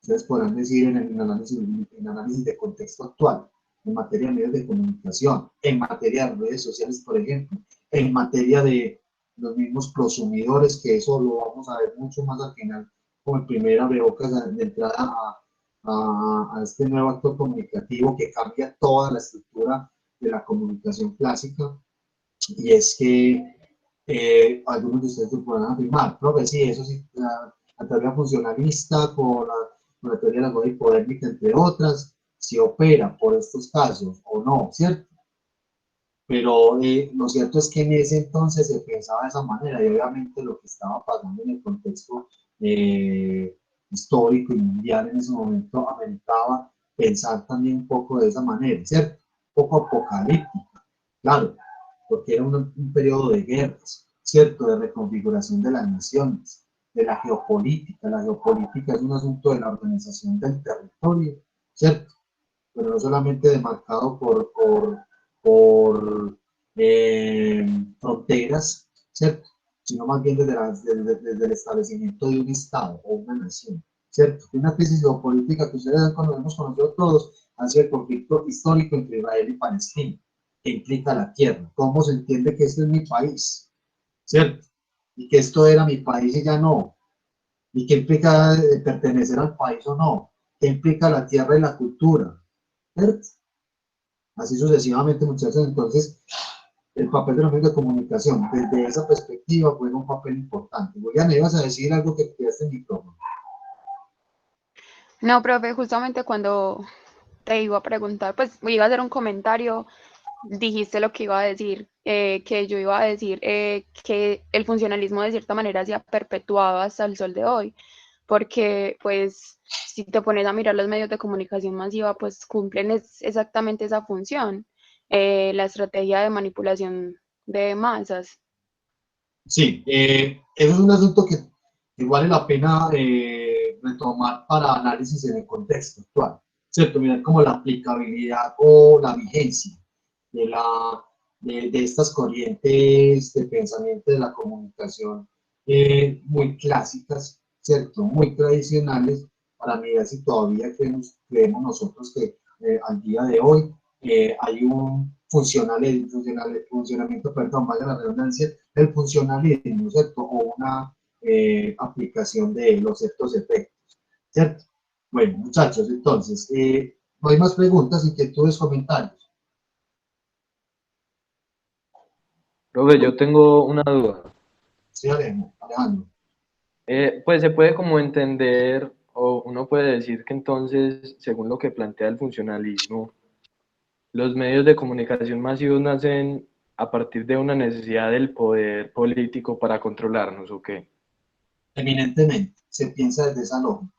Ustedes podrán decir en análisis de contexto actual, en materia de medios de comunicación, en materia de redes sociales, por ejemplo, en materia de los mismos prosumidores, que eso lo vamos a ver mucho más al final, como el primer abrebocas de entrada a este nuevo actor comunicativo que cambia toda la estructura de la comunicación clásica, y es que algunos de ustedes lo podrán afirmar, profe, sí, eso sí, la teoría funcionalista con la teoría de la lógica hipodérmica, entre otras, si opera por estos casos o no, ¿cierto? Pero lo cierto es que en ese entonces se pensaba de esa manera y obviamente lo que estaba pasando en el contexto histórico y mundial en ese momento ameritaba pensar también un poco de esa manera, ¿cierto? Un poco apocalíptica, claro, porque era un periodo de guerras, ¿cierto? De reconfiguración de las naciones, de la geopolítica. La geopolítica es un asunto de la organización del territorio, ¿cierto? Pero no solamente demarcado por fronteras, ¿cierto? Sino más bien desde el establecimiento de un Estado o una nación, ¿cierto? Una crisis geopolítica que ustedes hemos conocido todos ha sido el conflicto histórico entre Israel y Palestina, que implica la tierra. ¿Cómo se entiende que este es mi país? ¿Cierto? Y que esto era mi país y ya no. ¿Y qué implica pertenecer al país o no? ¿Qué implica la tierra y la cultura? ¿Cierto? Así sucesivamente, muchachos. Entonces, el papel de los medios de comunicación, desde esa perspectiva, juega un papel importante. Juliana, ibas a decir algo que quedaste en el micrófono. No, profe, justamente cuando te iba a preguntar, pues iba a hacer un comentario, dijiste lo que iba a decir, que yo iba a decir que el funcionalismo de cierta manera se ha perpetuado hasta el sol de hoy, porque pues si te pones a mirar los medios de comunicación masiva, pues cumplen exactamente esa función, la estrategia de manipulación de masas. Sí, eso es un asunto que vale la pena retomar para análisis en el contexto actual, ¿cierto? Mirar como la aplicabilidad o la vigencia de estas corrientes de pensamiento de la comunicación muy clásicas, ¿cierto? Muy tradicionales, para mirar si todavía creemos nosotros que al día de hoy hay un funcionamiento, perdón, vaya la redundancia, el funcionalismo, ¿cierto? O una aplicación de los ciertos efectos, ¿cierto? Bueno, muchachos, entonces, no hay más preguntas, inquietudes, comentarios. Profe, yo tengo una duda. Sí, Alejandro. Pues se puede como entender, o uno puede decir que entonces, según lo que plantea el funcionalismo, los medios de comunicación masivos nacen a partir de una necesidad del poder político para controlarnos, ¿o qué? Eminentemente, se piensa desde esa lógica,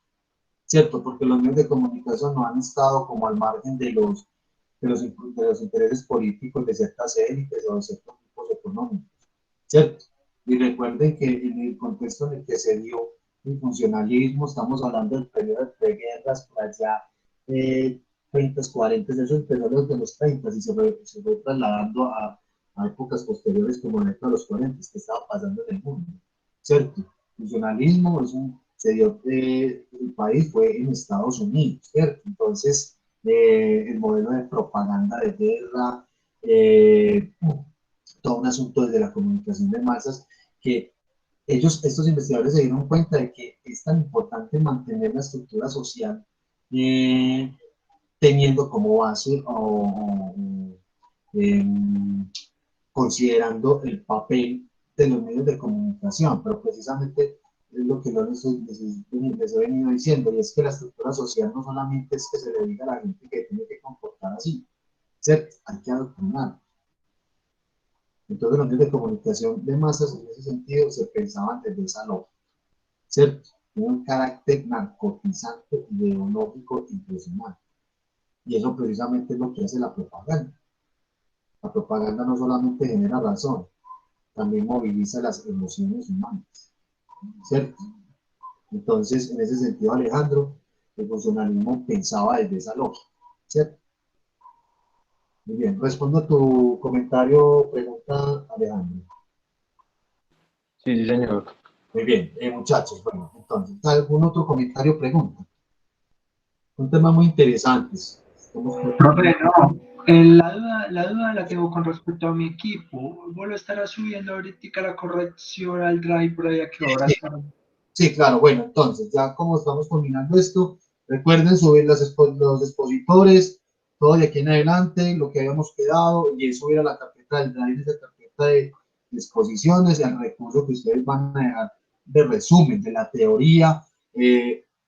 ¿cierto? Porque los medios de comunicación no han estado como al margen de los intereses políticos de ciertas élites o de ciertos grupos económicos, ¿cierto? Y recuerden que en el contexto en el que se dio el funcionalismo, estamos hablando del periodo de guerras por allá, 30, 40, eso empezó desde los 30 y se fue trasladando a épocas posteriores como la década de los 40, que estaba pasando en el mundo, ¿cierto? El funcionalismo se dio, el país fue en Estados Unidos, ¿cierto? Entonces, el modelo de propaganda de guerra, todo un asunto desde la comunicación de masas, que estos investigadores se dieron cuenta de que es tan importante mantener la estructura social teniendo como base considerando el papel de los medios de comunicación, pero precisamente es lo que yo les he venido diciendo, y es que la estructura social no solamente es que se le diga a la gente que tiene que comportar así, ¿cierto? Hay que adoctrinar. Entonces los medios de comunicación de masas en ese sentido se pensaban desde esa lógica, ¿cierto? Un carácter narcotizante, ideológico, impresionante. Y eso precisamente es lo que hace la propaganda. La propaganda no solamente genera razón, también moviliza las emociones humanas, ¿cierto? Entonces, en ese sentido, Alejandro, el funcionalismo pensaba desde esa lógica, ¿cierto? Muy bien, respondo a tu comentario, pregunta, Alejandro. Sí, sí, señor. Muy bien, muchachos, bueno, entonces, ¿algún otro comentario, pregunta? Un tema muy interesante. Profe, no, la duda la tengo con respecto a mi equipo. ¿Vos lo estarás subiendo ahorita la corrección al drive por ahí a qué hora estará? Sí, claro, bueno, entonces, ya como estamos combinando esto, recuerden subir los expositores, todo de aquí en adelante, lo que habíamos quedado, y subir a la carpeta del drive, esa carpeta exposiciones, el recurso que ustedes van a dejar de resumen de la teoría.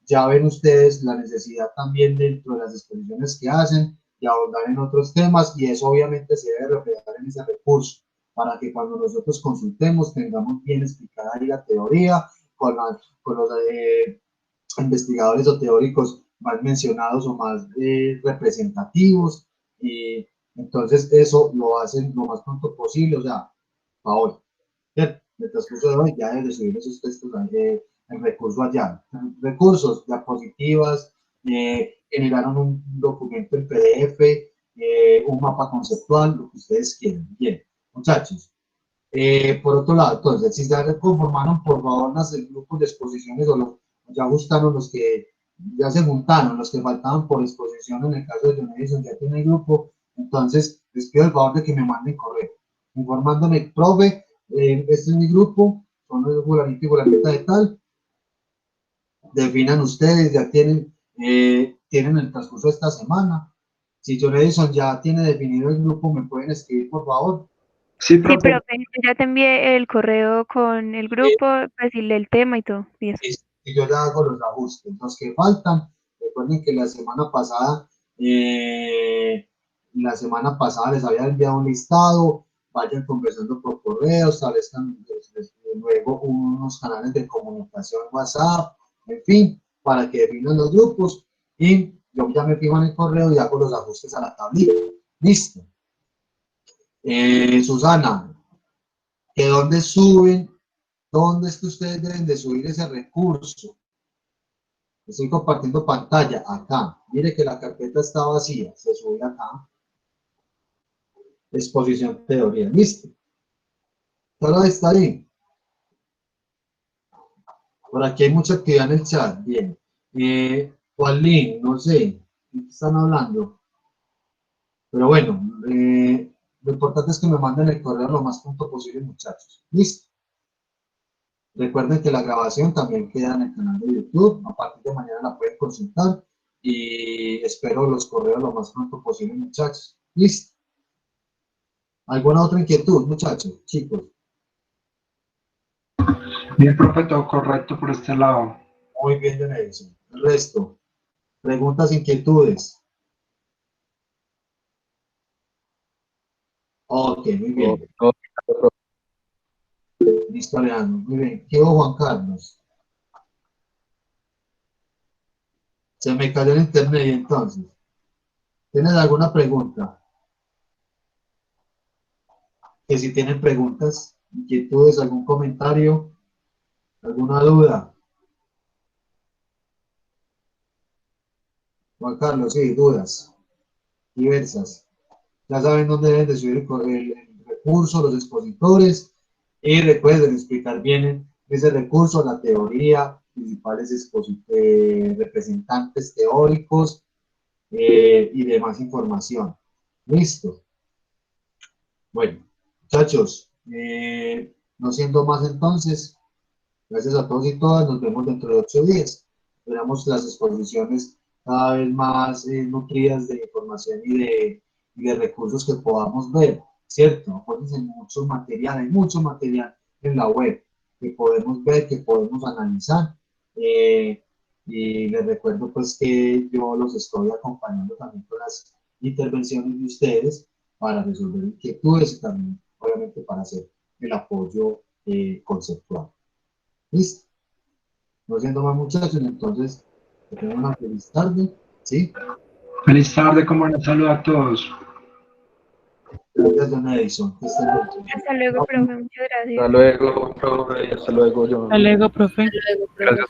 Ya ven ustedes la necesidad también dentro de las exposiciones que hacen de abordar en otros temas, y eso obviamente se debe reflejar en ese recurso, para que cuando nosotros consultemos tengamos bien explicada ahí la teoría, con los investigadores o teóricos más mencionados o más representativos, y entonces eso lo hacen lo más pronto posible, o sea, ahora. Bien, en el transcurso de hoy ya deben de subir esos textos en recurso allá. Recursos, diapositivas, generaron un documento en PDF, un mapa conceptual, lo que ustedes quieran. Bien, muchachos. Por otro lado, entonces, si ya conformaron, por favor, las grupos de exposiciones, o ya gustaron los que ya se juntaron, los que faltaban por exposición. En el caso de John Edison ya tiene el grupo, entonces les pido el favor de que me manden correo informándome, profe, este es mi grupo, son los fulanito y fulanita de tal, definan ustedes, ya tienen el transcurso de esta semana. Si John Edison ya tiene definido el grupo, me pueden escribir, por favor. Sí, Sí, profe. pero ya te envié el correo con el grupo, pues, y el tema y todo. Y eso. Y yo le hago los ajustes. Los que faltan, recuerden que la semana pasada les había enviado un listado, vayan conversando por correo, establezcan luego unos canales de comunicación, WhatsApp, en fin, para que definan los grupos, y yo ya me fijo en el correo y hago los ajustes a la tablita. Listo. Susana, ¿que dónde suben? ¿Dónde es que ustedes deben de subir ese recurso? Estoy compartiendo pantalla acá. Mire que la carpeta está vacía. Se sube acá. Exposición teoría. ¿Listo? Todo está ahí. Por aquí hay mucha actividad en el chat. Bien. Juanlín, no sé. ¿De qué están hablando? Pero bueno, lo importante es que me manden el correo lo más pronto posible, muchachos. ¿Listo? Recuerden que la grabación también queda en el canal de YouTube. A partir de mañana la pueden consultar. Y espero los correos lo más pronto posible, muchachos. ¿Listo? ¿Alguna otra inquietud, muchachos, chicos? Bien, profe, todo correcto por este lado. Muy bien, John Edison. El resto, preguntas, inquietudes. Ok, muy bien. Listo, Alejandro. Muy bien. ¿Qué hubo, Juan Carlos? Se me cayó el internet, y entonces. ¿Tienes alguna pregunta? Que si tienen preguntas, inquietudes, algún comentario, alguna duda. Juan Carlos, sí, dudas diversas. Ya saben dónde deben de subir el recurso, los expositores, y recuerden explicar bien ese recurso, la teoría, principales representantes teóricos y demás información. Listo. Bueno, muchachos, no siendo más entonces, gracias a todos y todas, nos vemos dentro de 8 días. Esperamos las exposiciones cada vez más nutridas de información y de recursos que podamos ver, ¿cierto? Acuérdense, mucho material en la web que podemos ver, que podemos analizar, y les recuerdo pues que yo los estoy acompañando también con las intervenciones de ustedes para resolver inquietudes y también, obviamente, para hacer el apoyo conceptual. ¿Listo? No siendo más, muchachos, entonces, que tengan una feliz tarde, ¿sí? Feliz tarde, como un saludo a todos. Gracias, John Edison. Que estén bien. Hasta luego, profe. Muchas gracias. Hasta luego, profe. Hasta luego, John. Hasta luego, profe. Gracias, profe.